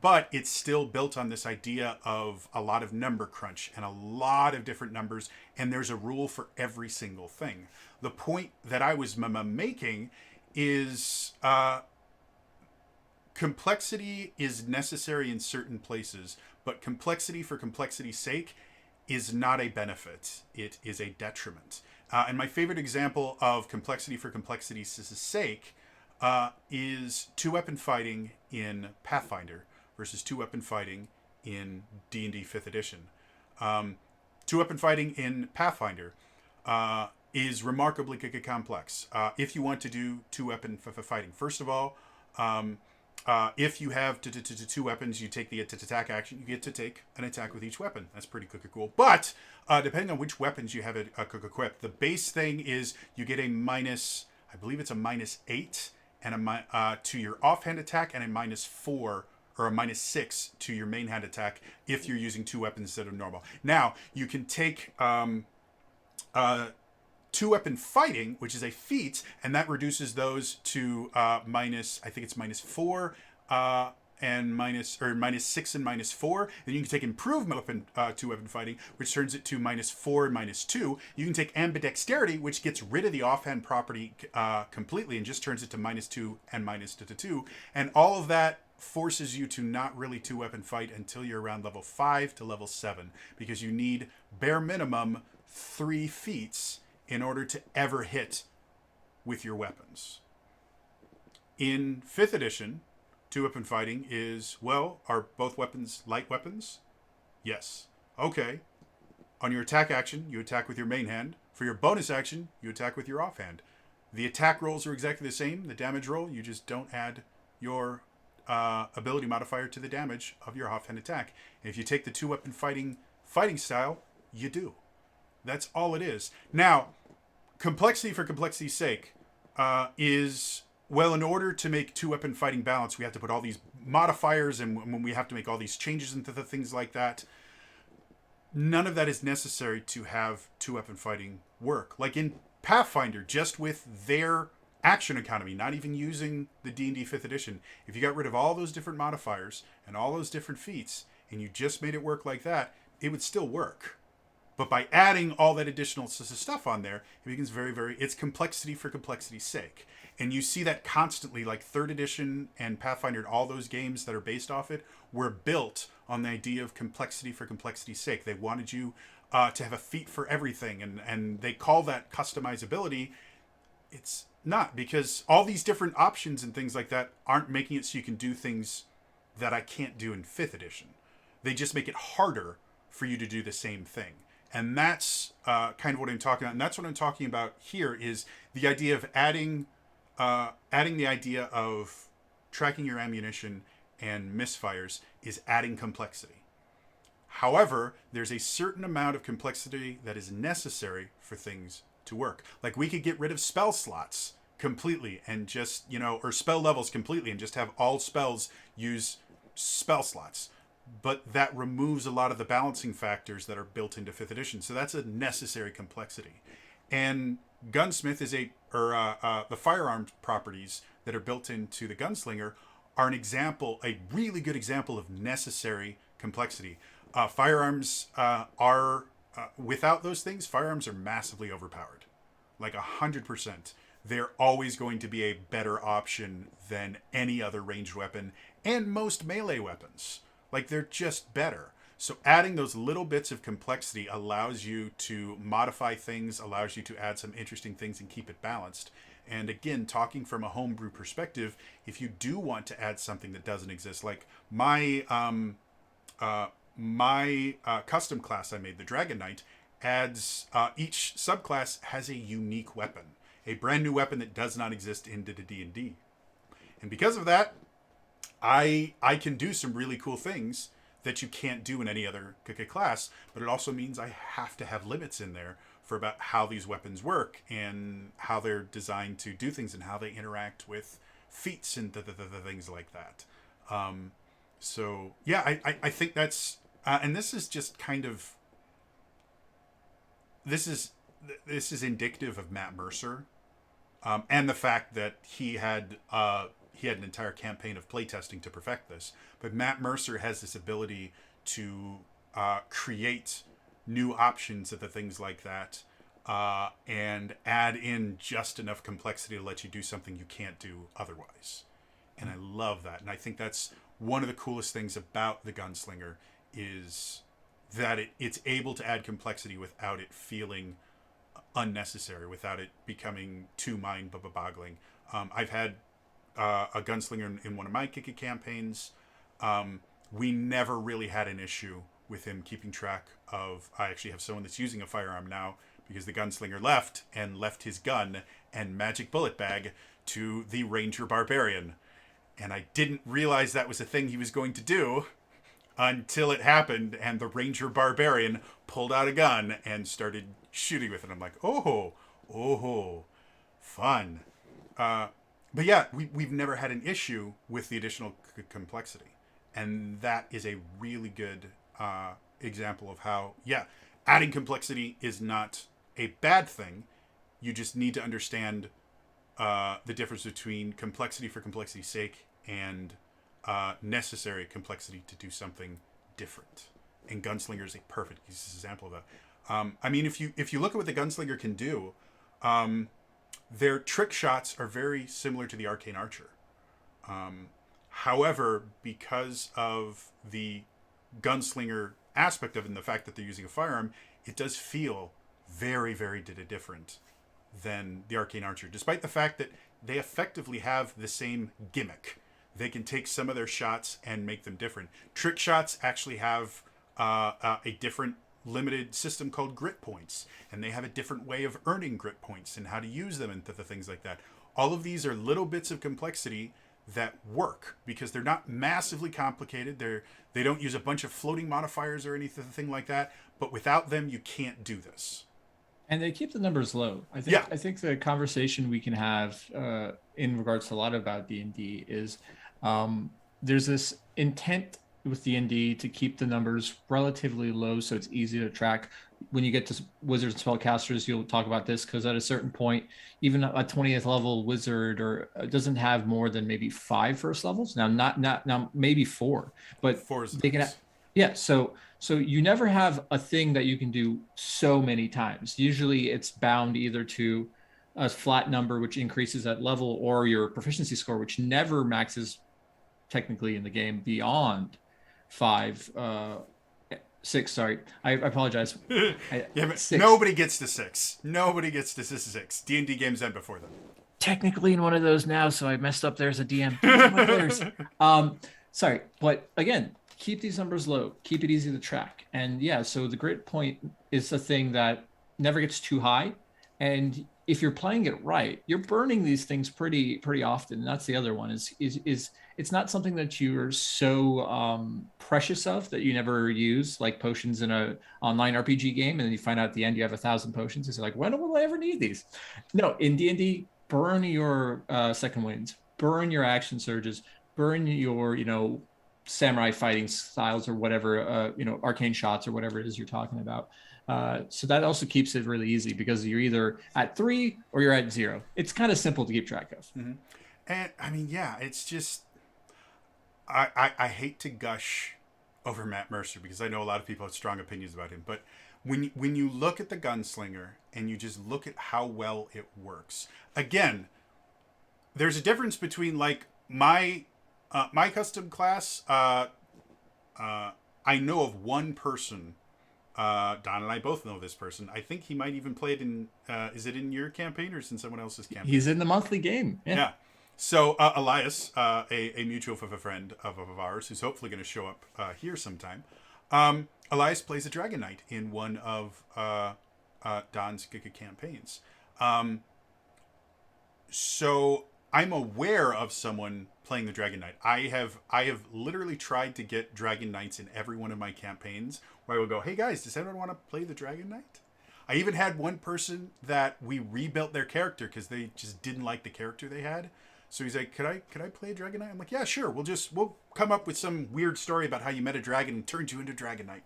But it's still built on this idea of a lot of number crunch and a lot of different numbers, and there's a rule for every single thing. The point that I was making is complexity is necessary in certain places, but complexity for complexity's sake is not a benefit. It is a detriment. And my favorite example of complexity for complexity's sake is two-weapon fighting in Pathfinder versus two-weapon fighting in D&D 5th edition. Two-weapon fighting in Pathfinder is remarkably complex. If you want to do two-weapon fighting, first of all, if you have two weapons, you take the attack action. You get to take an attack with each weapon. That's pretty cool. But depending on which weapons you have equipped, the base thing is you get a minus, I believe it's a -8 and to your offhand attack, and a -4 or a -6 to your main hand attack if you're using two weapons instead of normal. Now you can take two-weapon fighting, which is a feat, and that reduces those to minus, I think it's -4 and -6 and -4. Then you can take improvement weapon, two-weapon fighting, which turns it to -4 and -2. You can take ambidexterity, which gets rid of the offhand property completely and just turns it to -2 and -2. And all of that forces you to not really two-weapon fight until you're around level 5 to level 7, because you need bare minimum 3 feats in order to ever hit with your weapons. In 5th edition, two-weapon fighting is, well, are both weapons light weapons? Yes. Okay. On your attack action, you attack with your main hand. For your bonus action, you attack with your offhand. The attack rolls are exactly the same. The damage roll, you just don't add your ability modifier to the damage of your offhand attack. And if you take the two-weapon fighting style, you do. That's all it is. Now, complexity for complexity's sake is, well, in order to make two-weapon fighting balance, we have to put all these modifiers, and when we have to make all these changes into the things like that, none of that is necessary to have two-weapon fighting work. Like in Pathfinder, just with their action economy, not even using the D&D 5th edition, if you got rid of all those different modifiers and all those different feats, and you just made it work like that, it would still work. But by adding all that additional stuff on there, it becomes it's complexity for complexity's sake. And you see that constantly, like 3rd edition and Pathfinder and all those games that are based off it were built on the idea of complexity for complexity's sake. They wanted you to have a feat for everything, and they call that customizability. It's not, because all these different options and things like that aren't making it so you can do things that I can't do in 5th edition. They just make it harder for you to do the same thing. And that's kind of what I'm talking about. And that's what I'm talking about here, is the idea of adding the idea of tracking your ammunition and misfires is adding complexity. However, there's a certain amount of complexity that is necessary for things to work. Like, we could get rid of spell slots completely and just, or spell levels completely and just have all spells use spell slots. But that removes a lot of the balancing factors that are built into 5th edition. So that's a necessary complexity. And Gunsmith is the firearm properties that are built into the Gunslinger are a really good example of necessary complexity. Firearms are, without those things, firearms are massively overpowered. Like 100%. They're always going to be a better option than any other ranged weapon and most melee weapons. Like, they're just better. So adding those little bits of complexity allows you to modify things, allows you to add some interesting things and keep it balanced. And again, talking from a homebrew perspective, if you do want to add something that doesn't exist, like my custom class I made, the Dragon Knight, adds each subclass has a unique weapon, a brand new weapon that does not exist in D&D. And because of that, I can do some really cool things that you can't do in any other class, but it also means I have to have limits in there for about how these weapons work and how they're designed to do things and how they interact with feats and the things like that. So yeah, I think that's and this is just kind of this is indicative of Matt Mercer and the fact that he had an entire campaign of playtesting to perfect this. But Matt Mercer has this ability to create new options of the things like that, and add in just enough complexity to let you do something you can't do otherwise. And I love that. And I think that's one of the coolest things about the Gunslinger is that it's able to add complexity without it feeling unnecessary, without it becoming too mind-boggling. I've had a Gunslinger in one of my Kika campaigns. We never really had an issue with him keeping track of... I actually have someone that's using a firearm now because the Gunslinger left his gun and magic bullet bag to the Ranger Barbarian. And I didn't realize that was a thing he was going to do until it happened, and the Ranger Barbarian pulled out a gun and started shooting with it. I'm like, oh, fun. But yeah, we've never had an issue with the additional complexity. And that is a really good example of how, yeah, adding complexity is not a bad thing. You just need to understand the difference between complexity for complexity's sake and necessary complexity to do something different. And Gunslinger is a perfect example of that. I mean, if you look at what the Gunslinger can do, their trick shots are very similar to the Arcane Archer. However, because of the Gunslinger aspect of it and the fact that they're using a firearm, it does feel very, very different than the Arcane Archer, despite the fact that they effectively have the same gimmick. They can take some of their shots and make them different. Trick shots actually have a different limited system called grit points, and they have a different way of earning grit points and how to use them and the things like that. All of these are little bits of complexity that work because they're not massively complicated. They don't use a bunch of floating modifiers or anything like that, but without them you can't do this. And they keep the numbers low. I think the conversation we can have in regards to a lot about D&D is there's this intent with D&D to keep the numbers relatively low so it's easy to track. When you get to wizards and spellcasters, you'll talk about this because at a certain point, even a 20th level wizard or doesn't have more than maybe 5 first levels. Now maybe 4, but 4 is they can. Yeah, so you never have a thing that you can do so many times. Usually it's bound either to a flat number, which increases at level, or your proficiency score, which never maxes technically in the game beyond 6. Sorry, I apologize. Yeah, but 6. Nobody gets to 6. Nobody gets to 6. D&D games end before them. Technically in one of those now, so I messed up there as a DM. Sorry, but again, keep these numbers low, keep it easy to track. And yeah, so the grit point is a thing that never gets too high. And if you're playing it right, you're burning these things pretty often. And that's the other one is it's not something that you're so precious of that you never use, like potions in a online RPG game. And then you find out at the end you have 1,000 potions. It's like, when will I ever need these? No, in D&D, burn your second winds, burn your action surges, burn your, samurai fighting styles or whatever, arcane shots or whatever it is you're talking about. So that also keeps it really easy because you're either at 3 or you're at 0. It's kind of simple to keep track of. Mm-hmm. And I mean, yeah, it's just, I hate to gush over Matt Mercer because I know a lot of people have strong opinions about him, but when you look at the Gunslinger and you just look at how well it works, again, there's a difference between like my custom class. I know of one person. Don and I both know this person. I think he might even play it in. Is it in your campaign or is it in someone else's campaign? He's in the monthly game. Yeah. So Elias, a mutual friend of ours, who's hopefully going to show up here sometime. Elias plays a Dragon Knight in one of Don's Giga campaigns. So I'm aware of someone playing the Dragon Knight. I have literally tried to get Dragon Knights in every one of my campaigns where I will go, hey guys, does anyone want to play the Dragon Knight? I even had one person that we rebuilt their character because they just didn't like the character they had. So he's like, could I play a Dragon Knight? I'm like, yeah, sure. We'll come up with some weird story about how you met a dragon and turned you into Dragon Knight.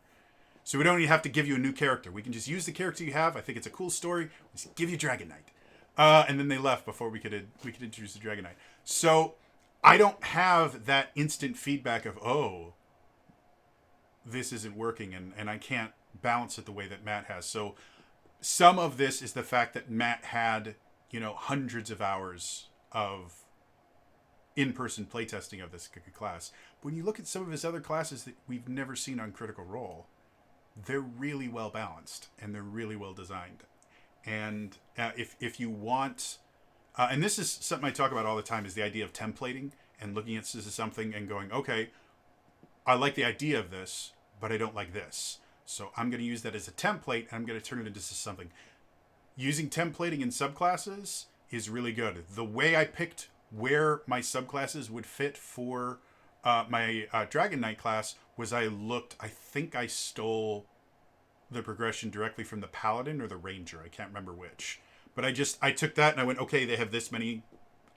So we don't even have to give you a new character. We can just use the character you have. I think it's a cool story. Just give you Dragon Knight. And then they left before we could introduce the Dragon Knight. So I don't have that instant feedback of, oh, this isn't working, and I can't balance it the way that Matt has. So some of this is the fact that Matt had, hundreds of hours of in-person playtesting of this class. But when you look at some of his other classes that we've never seen on Critical Role, they're really well balanced and they're really well designed. And if you want, and this is something I talk about all the time, is the idea of templating and looking at this as something and going, okay, I like the idea of this, but I don't like this. So I'm going to use that as a template and I'm going to turn it into something. Using templating in subclasses is really good. The way I picked where my subclasses would fit for my Dragon Knight class was I think I stole the progression directly from the Paladin or the Ranger. I can't remember which. But I took that and I went, okay, they have this many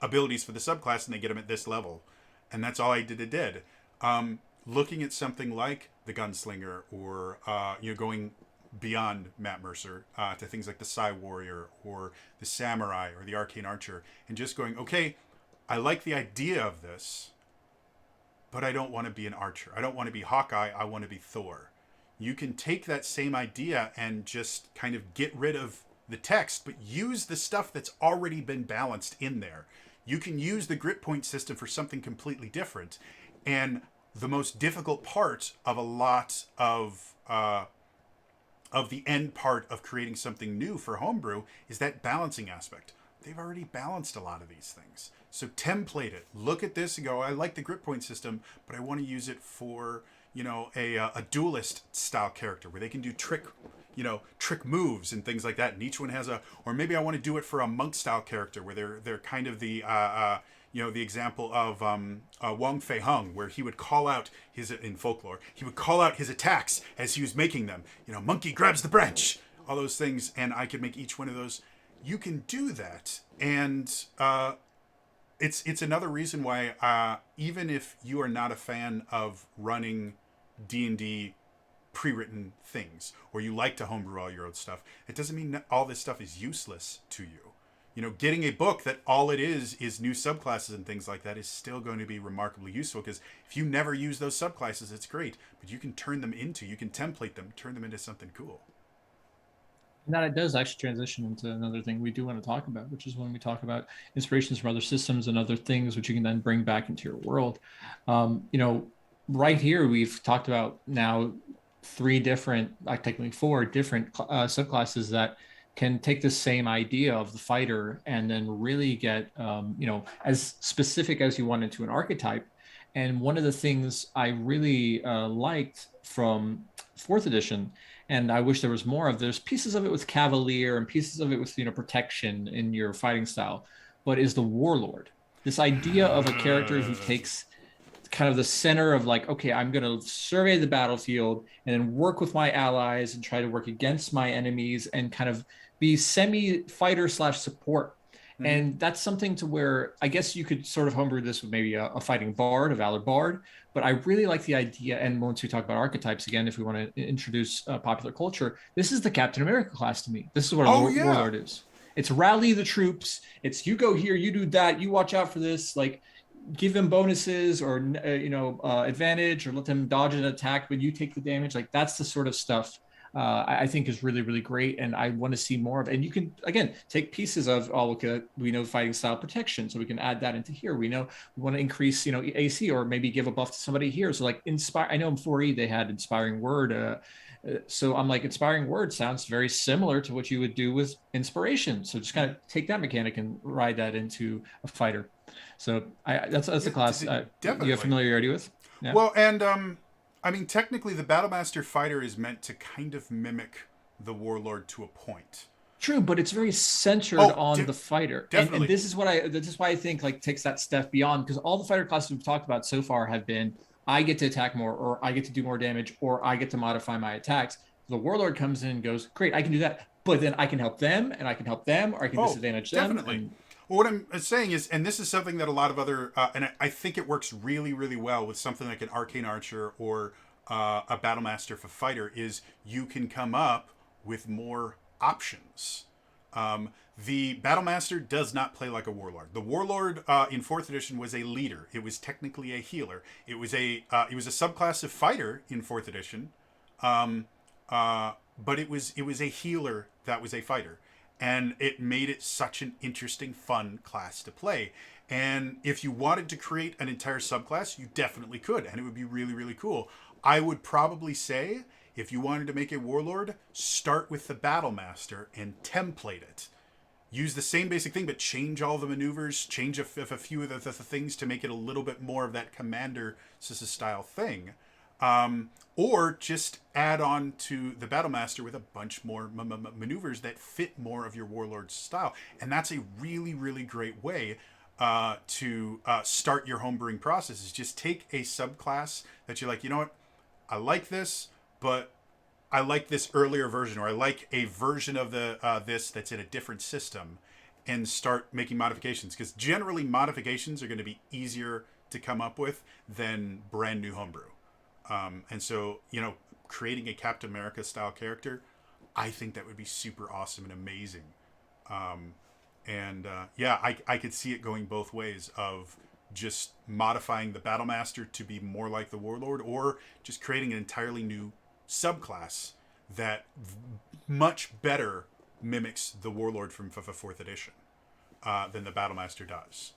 abilities for the subclass and they get them at this level. And that's all I did. Looking at something like the Gunslinger or, going beyond Matt Mercer to things like the Psy Warrior or the Samurai or the Arcane Archer, and just going, okay, I like the idea of this, but I don't want to be an archer. I don't want to be Hawkeye. I want to be Thor. You can take that same idea and just kind of get rid of the text, but use the stuff that's already been balanced in there. You can use the grit point system for something completely different. And the most difficult part of a lot of the end part of creating something new for homebrew is that balancing aspect. They've already balanced a lot of these things. So template it. Look at this and go, I like the grit point system, but I want to use it for, a duelist style character where they can do trick moves and things like that. And each one has or maybe I want to do it for a monk style character where they're kind of the, the example of Wong Fei Hung, where he would call out in folklore, he would call out his attacks as he was making them. Monkey grabs the branch, all those things, and I could make each one of those. You can do that, and it's another reason why even if you are not a fan of running D&D pre-written things, or you like to homebrew all your own stuff, it doesn't mean that all this stuff is useless to you. Getting a book that all it is new subclasses and things like that is still going to be remarkably useful, because if you never use those subclasses, it's great, but you can you can template them, turn them into something cool. And that it does actually transition into another thing we do want to talk about, which is when we talk about inspirations from other systems and other things, which you can then bring back into your world. Right here, we've talked about now technically four different subclasses that can take the same idea of the fighter and then really get, as specific as you want into an archetype. And one of the things I really liked from fourth edition, and I wish there was more of, there's pieces of it with Cavalier and pieces of it with, protection in your fighting style, but is the Warlord. This idea of a character who takes kind of the center of like, okay, I'm going to survey the battlefield and then work with my allies and try to work against my enemies and kind of be semi-fighter / support. Mm-hmm. And that's something to where I guess you could sort of homebrew this with maybe a fighting bard, a valor bard. But I really like the idea. And once we talk about archetypes again, if we want to introduce popular culture, this is the Captain America class to me. This is what Warlord is. It's rally the troops. It's you go here, you do that, you watch out for this. Like, give them bonuses or advantage, or let them dodge an attack when you take the damage. Like, that's the sort of stuff I think is really, really great, and I want to see more of it. And you can, again, take pieces of, we know fighting style protection, so we can add that into here. We know we want to increase, AC, or maybe give a buff to somebody here. So like inspire, I know in 4E they had inspiring word. So I'm like, inspiring word sounds very similar to what you would do with inspiration. So just kind of take that mechanic and ride that into a fighter. So that's a class you have familiarity with. Yeah. Well, and technically the Battlemaster fighter is meant to kind of mimic the Warlord to a point. True, but it's very centered on the fighter. Definitely. And this is why I think like takes that step beyond, because all the fighter classes we've talked about so far have been, I get to attack more, or I get to do more damage, or I get to modify my attacks. The Warlord comes in and goes, great, I can do that, but then I can help them, and I can help them, or I can disadvantage them. Definitely. Well, what I'm saying is, and this is something that a lot of other, and I think it works really, really well with something like an Arcane Archer or a Battlemaster for fighter, is you can come up with more options. The Battlemaster does not play like a warlord. The warlord in fourth edition was a leader. It was technically a healer. It was a subclass of fighter in fourth edition, um, but it was a healer that was a fighter, and it made it such an interesting, fun class to play. And if you wanted to create an entire subclass, you definitely could, and it would be really, really cool. I would probably say if you wanted to make a warlord, start with the Battlemaster and template it. Use the same basic thing, but change all the maneuvers, change a few of the things to make it a little bit more of that commander style thing. Or just add on to the Battlemaster with a bunch more maneuvers that fit more of your warlord's style. And that's a really, really great way to start your homebrewing process, is just take a subclass that you're like, you know what, I like this, but I like this earlier version, or I like a version of the this that's in a different system, and start making modifications. Because generally, modifications are going to be easier to come up with than brand new homebrew. And so, creating a Captain America style character, I think that would be super awesome and amazing. I could see it going both ways, of just modifying the Battlemaster to be more like the Warlord, or just creating an entirely new subclass that much better mimics the Warlord from fourth edition than the Battlemaster does.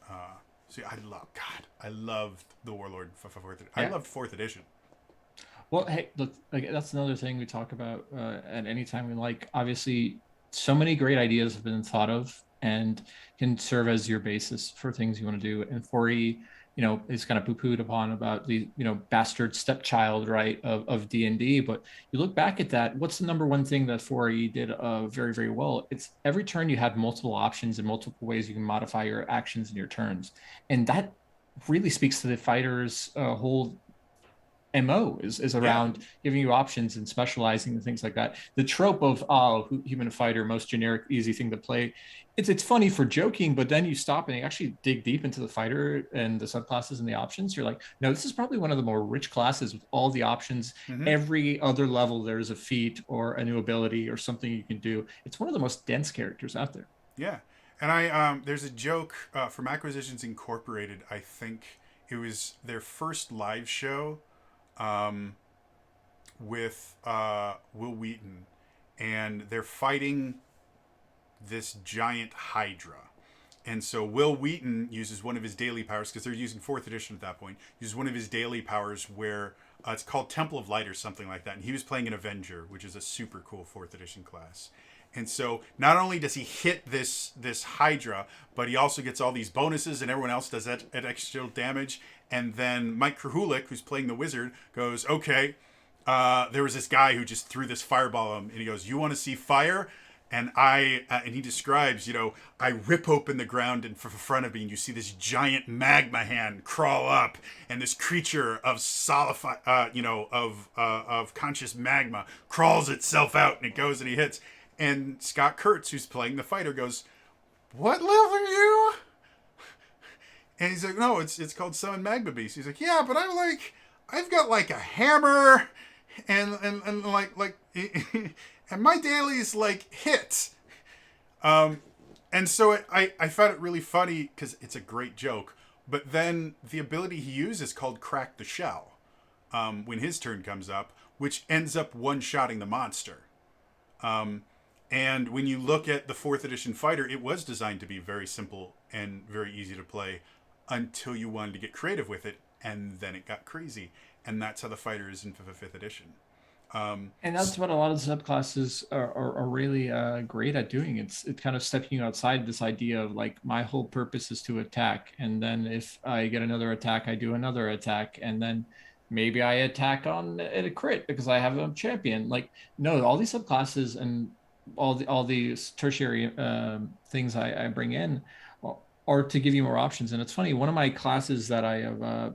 I loved the Warlord for fourth. I loved fourth edition. Well, hey, look, like, that's another thing we talk about at any time. Obviously, so many great ideas have been thought of and can serve as your basis for things you want to do. And 4E, is kind of poo-pooed upon about the, bastard stepchild, right, of D&D. But you look back at that, what's the number one thing that 4E did very, very well? It's every turn you had multiple options and multiple ways you can modify your actions and your turns. And that really speaks to the fighter's whole MO is around giving you options and specializing and things like that. The trope of human fighter, most generic, easy thing to play. It's funny for joking, but then you stop and you actually dig deep into the fighter and the subclasses and the options. You're like, no, this is probably one of the more rich classes with all the options. Mm-hmm. Every other level, there's a feat or a new ability or something you can do. It's one of the most dense characters out there. Yeah. And there's a joke from Acquisitions Incorporated. I think it was their first live show with Will Wheaton, and they're fighting this giant Hydra. And so Will Wheaton uses one of his daily powers, because they're using 4th edition at that point, uses one of his daily powers where it's called Temple of Light or something like that. And he was playing an Avenger, which is a super cool 4th edition class. And so not only does he hit this Hydra, but he also gets all these bonuses, and everyone else does that at extra damage. And then Mike Krahulik, who's playing the wizard, goes, okay, there was this guy who just threw this fireball at him, and he goes, you want to see fire? And and he describes, I rip open the ground in front of me, and you see this giant magma hand crawl up, and this creature of of conscious magma crawls itself out, and it goes and he hits. And Scott Kurtz, who's playing the fighter, goes, what level are you? And he's like, no, it's called Summon Magma Beast. He's like, yeah, but I've got like a hammer and and my daily's like hit. And so I found it really funny because it's a great joke. But then the ability he uses is called Crack the Shell when his turn comes up, which ends up one-shotting the monster. And when you look at the 4th edition fighter, it was designed to be very simple and very easy to play until you wanted to get creative with it, and then it got crazy. And that's how the fighter is in 5th edition. And that's what a lot of the subclasses are really great at doing. It's kind of stepping outside this idea of like, my whole purpose is to attack, and then if I get another attack, I do another attack, and then maybe I attack on a crit because I have a champion. Like, no, all these subclasses and all these tertiary things I bring in are to give you more options. And it's funny, one of my classes that I have,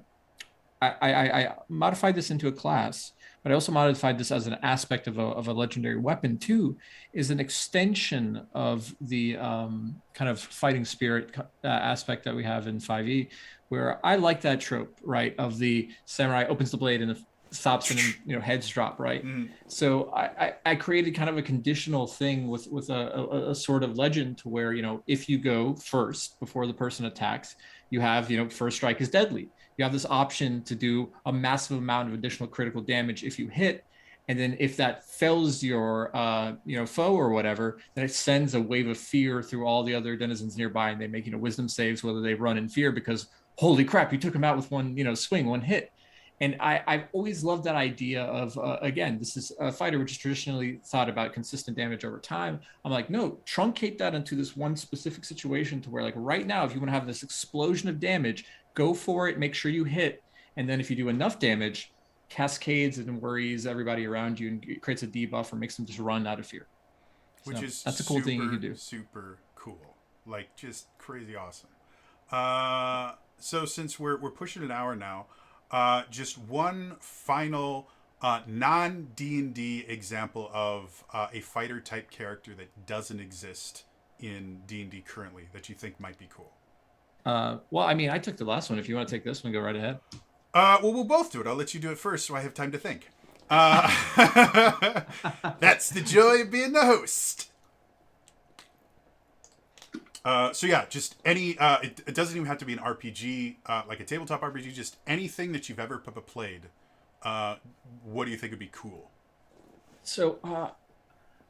I modified this into a class, but I also modified this as an aspect of a legendary weapon too, is an extension of the kind of fighting spirit aspect that we have in 5e, where I like that trope, right, of the samurai opens the blade and stops and heads drop, right? So I created kind of a conditional thing with a sort of legend to where, if you go first before the person attacks, you have, first strike is deadly. You have this option to do a massive amount of additional critical damage if you hit. And then if that fells your foe or whatever, then it sends a wave of fear through all the other denizens nearby, and they make wisdom saves, whether they run in fear because holy crap, you took him out with one swing, one hit. And I've always loved that idea of, again, this is a fighter which is traditionally thought about consistent damage over time. I'm like, no, truncate that into this one specific situation to where, like, right now, if you want to have this explosion of damage, go for it, make sure you hit. And then if you do enough damage, cascades and worries everybody around you and creates a debuff or makes them just run out of fear. Which so is that's a cool thing you can do. Super cool. Like, just crazy awesome. So since we're pushing an hour now, just one final non D&D example of a fighter type character that doesn't exist in D&D currently that you think might be cool. Well, I mean, I took the last one. If you want to take this one, go right ahead. Well, we'll both do it. I'll let you do it first so I have time to think. That's the joy of being the host. So yeah, just any, it doesn't even have to be an RPG, like a tabletop RPG, just anything that you've ever played. What do you think would be cool? So,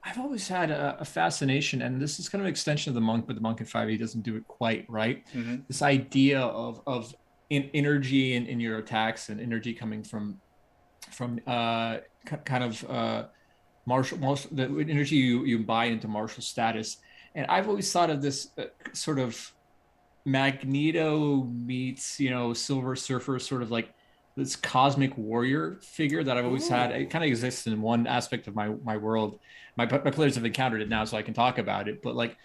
I've always had a fascination, and this is kind of an extension of the monk, but the monk in 5e doesn't do it quite right. Mm-hmm. This idea of energy in your attacks, and energy coming from kind of the energy you buy into martial status. And I've always thought of this sort of Magneto meets, Silver Surfer, sort of like this cosmic warrior figure that I've always had. It kind of exists in one aspect of my world. My players have encountered it now, so I can talk about it. But like,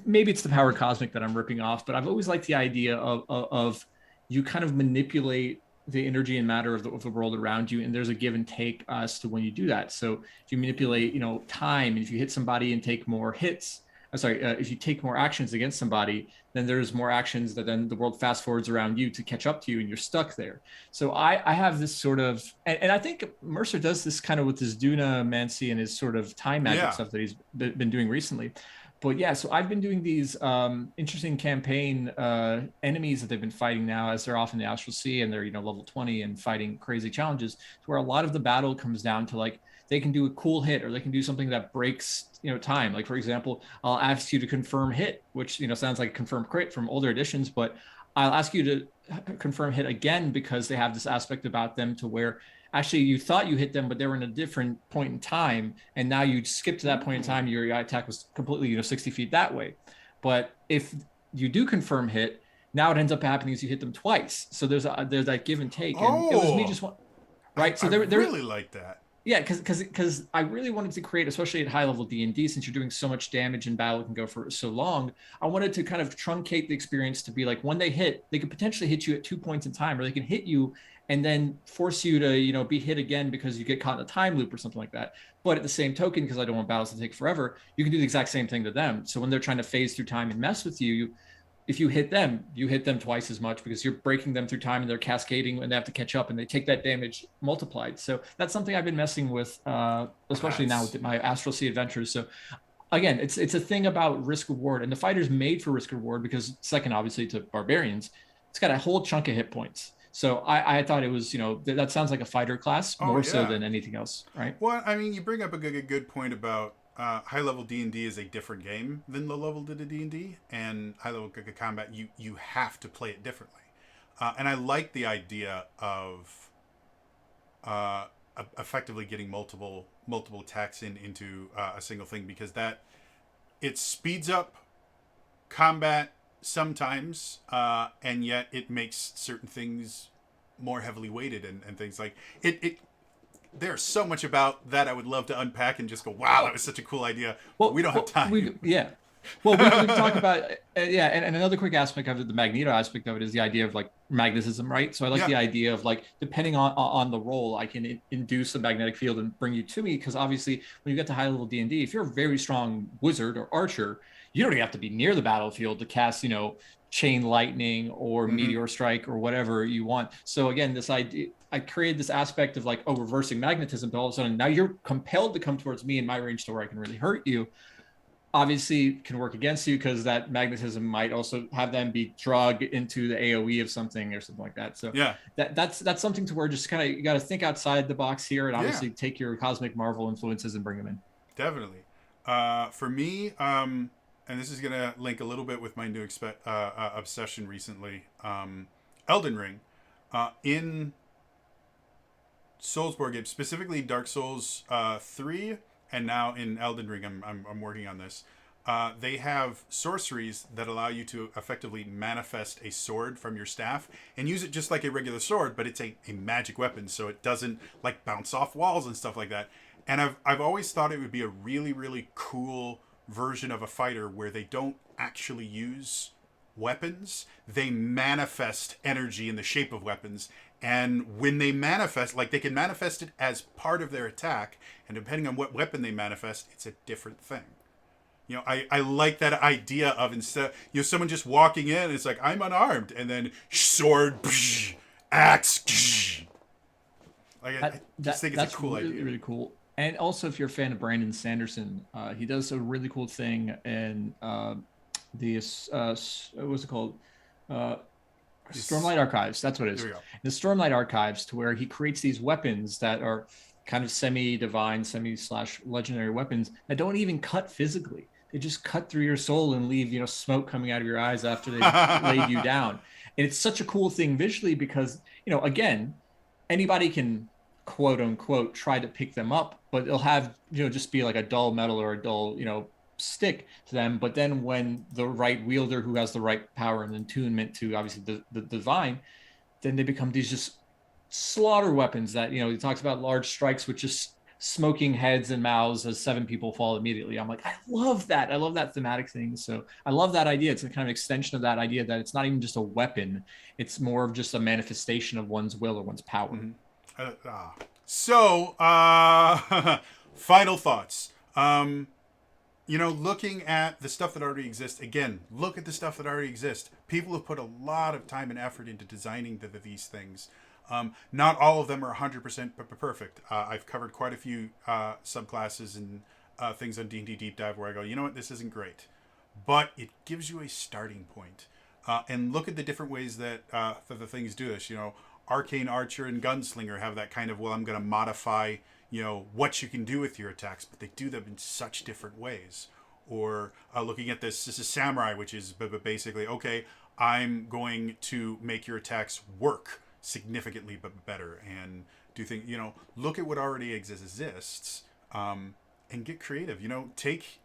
maybe it's the power cosmic that I'm ripping off, but I've always liked the idea of you kind of manipulate the energy and matter of the world around you, and there's a give and take as to when you do that. So if you manipulate, time, and if you hit somebody and take more hits, if you take more actions against somebody, then there's more actions that then the world fast forwards around you to catch up to you, and you're stuck there. So I have this sort of, and I think Mercer does this kind of with his Dunamancy and his sort of time magic stuff that he's been doing recently. But yeah, so I've been doing these interesting campaign enemies that they've been fighting now, as they're off in the Astral Sea and they're level 20 and fighting crazy challenges, where a lot of the battle comes down to, like, they can do a cool hit or they can do something that breaks time. Like, for example, I'll ask you to confirm hit, which sounds like a confirmed crit from older editions, but I'll ask you to confirm hit again because they have this aspect about them to where actually you thought you hit them, but they were in a different point in time, and now you skip to that point in time, your attack was completely 60 feet that way. But if you do confirm hit, now it ends up happening is you hit them twice, so there's that give and take. And it was me just right. So I really like that. Yeah, because I really wanted to create, especially at high level D&D, since you're doing so much damage and battle can go for so long, I wanted to kind of truncate the experience to be like, when they hit, they could potentially hit you at 2 points in time, or they can hit you and then force you to be hit again because you get caught in a time loop or something like that. But at the same token, because I don't want battles to take forever, you can do the exact same thing to them. So when they're trying to phase through time and mess with you, if you hit them twice as much because you're breaking them through time and they're cascading and they have to catch up and they take that damage multiplied. So that's something I've been messing with, especially now with my Astral Sea adventures. So again, it's a thing about risk reward, and the fighter's made for risk reward because, second, obviously, to barbarians, it's got a whole chunk of hit points. So I thought it was, that sounds like a fighter class more so than anything else, right? Well, I mean, you bring up a good point about high-level D&D is a different game than low-level D&D, and high-level combat, you have to play it differently. And I like the idea of effectively getting multiple attacks into a single thing, because that it speeds up combat sometimes, and yet it makes certain things more heavily weighted and things like it. There's so much about that I would love to unpack and just go, wow, that was such a cool idea. Well, we don't have time. Well, we can talk about, and another quick aspect of it, the Magneto aspect of it, is the idea of like magnetism, right? So I like the idea of like, depending on the role, I can induce a magnetic field and bring you to me, because obviously when you get to high level D&D, if you're a very strong wizard or archer, you don't even have to be near the battlefield to cast, chain lightning or meteor strike or whatever you want. So again, this idea, I created this aspect of like, oh, reversing magnetism, but all of a sudden now you're compelled to come towards me in my range to where I can really hurt you. Obviously can work against you because that magnetism might also have them be drug into the AoE of something or something like that. So Yeah. that's something to where just kind of you got to think outside the box here and Yeah. obviously take your cosmic Marvel influences and bring them in. Definitely. For me, and this is gonna link a little bit with my new obsession recently. Elden Ring, in Soulsborne games, specifically Dark Souls 3, and now in Elden Ring, I'm working on this. They have sorceries that allow you to effectively manifest a sword from your staff and use it just like a regular sword, but it's a magic weapon, so it doesn't like bounce off walls and stuff like that. And I've always thought it would be a really, really cool version of a fighter where they don't actually use weapons, they manifest energy in the shape of weapons. And when they manifest, like they can manifest it as part of their attack, and depending on what weapon they manifest, it's a different thing. I like that idea of instead, someone just walking in, it's like, I'm unarmed, and then sword, axe, like, I just think it's a cool idea. Really cool. And also, if you're a fan of Brandon Sanderson, he does a really cool thing in what's it called? Stormlight Archives. That's what it is. The Stormlight Archives, to where he creates these weapons that are kind of semi-divine, semi/legendary weapons that don't even cut physically. They just cut through your soul and leave, smoke coming out of your eyes after they've laid you down. And it's such a cool thing visually because, again, anybody can quote unquote try to pick them up, but it'll have, just be like a dull metal or a dull, stick to them. But then when the right wielder who has the right power and attunement to obviously the divine, then they become these just slaughter weapons that, he talks about large strikes with just smoking heads and mouths as 7 people fall immediately. I'm like, I love that. I love that thematic thing. So I love that idea. It's a kind of extension of that idea that it's not even just a weapon. It's more of just a manifestation of one's will or one's power. Mm-hmm. So, final thoughts. Looking at the stuff that already exists, again, look at the stuff that already exists. People have put a lot of time and effort into designing these things. Not all of them are 100% perfect. I've covered quite a few subclasses and things on D&D Deep Dive where I go, you know what, this isn't great. But it gives you a starting point. And look at the different ways that the things do this. Arcane Archer and Gunslinger have that kind of, well, I'm going to modify what you can do with your attacks, but they do them in such different ways. Or looking at this is Samurai, which is basically, okay, I'm going to make your attacks work significantly but better and do things, look at what already exists and get creative. Take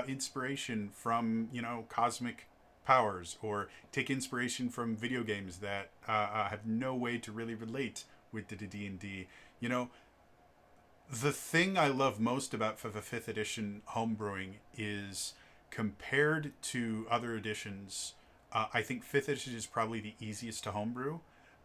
inspiration from, cosmic powers, or take inspiration from video games that have no way to really relate with the D&D. The thing I love most about the 5th edition homebrewing is, compared to other editions, I think 5th edition is probably the easiest to homebrew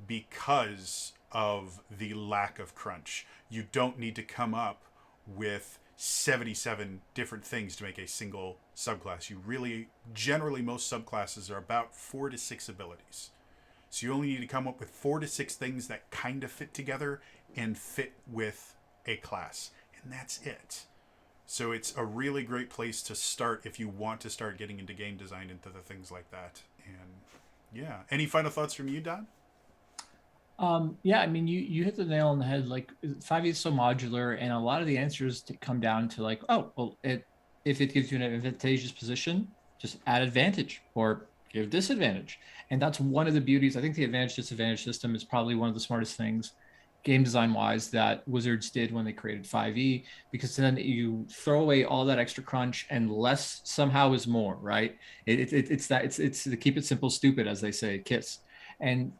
because of the lack of crunch. You don't need to come up with 77 different things to make a single subclass. Generally, most subclasses are about 4 to 6 abilities. So you only need to come up with 4 to 6 things that kind of fit together and fit with a class. And that's it. So it's a really great place to start if you want to start getting into game design, into the things like that. And yeah. Any final thoughts from you, Don? Yeah, I mean, you hit the nail on the head. Like 5e is so modular, and a lot of the answers come down to like, oh, well, if it gives you an advantageous position, just add advantage or give disadvantage. And that's one of the beauties. I think the advantage disadvantage system is probably one of the smartest things game design wise that Wizards did when they created 5e, because then you throw away all that extra crunch and less somehow is more, right? It's to keep it simple, stupid, as they say, KISS. And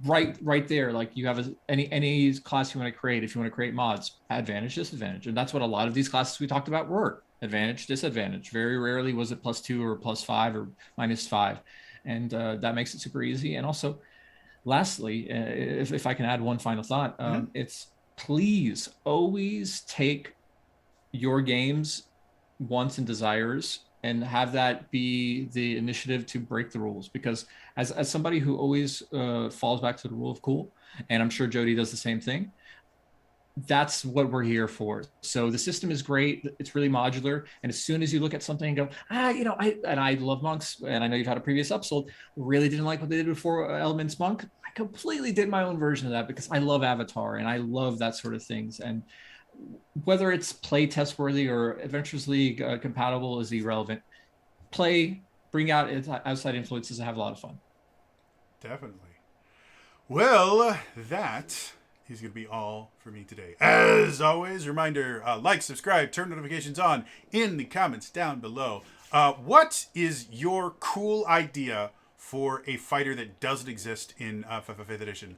right there, like you have any class you want to create. If you want to create mods, advantage, disadvantage, and that's what a lot of these classes we talked about were: advantage, disadvantage. Very rarely was it +2 or +5 or -5, and that makes it super easy. And also, lastly, if I can add one final thought, it's please always take your game's wants and desires and have that be the initiative to break the rules. Because as somebody who always falls back to the rule of cool, and I'm sure Jody does the same thing, that's what we're here for. So the system is great. It's really modular. And as soon as you look at something and go, I love monks, and I know you've had a previous episode, really didn't like what they did before Elements Monk. I completely did my own version of that because I love Avatar and I love that sort of things. And whether it's play test worthy or Adventures League compatible is irrelevant. Play, bring out outside influences, and have a lot of fun. Definitely. Well, that is going to be all for me today. As always, reminder, like, subscribe, turn notifications on in the comments down below. What is your cool idea for a fighter that doesn't exist in 5th edition?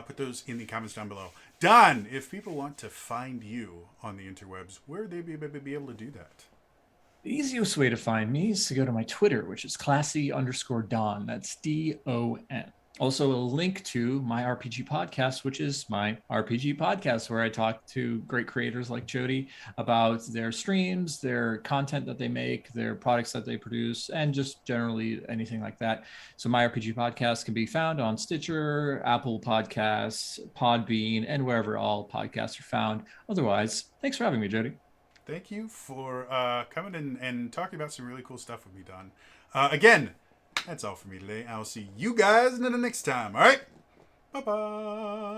Put those in the comments down below. Don, if people want to find you on the interwebs, where would they be able to do that? The easiest way to find me is to go to my Twitter, which is classy_Don. That's DON. Also, a link to my RPG podcast, which is my RPG podcast, where I talk to great creators like Jody about their streams, their content that they make, their products that they produce, and just generally anything like that. So my RPG podcast can be found on Stitcher, Apple Podcasts, Podbean, and wherever all podcasts are found. Otherwise, thanks for having me, Jody. Thank you for coming in and talking about some really cool stuff with me, Don. Again, that's all for me today. I'll see you guys in the next time. All right? Bye-bye.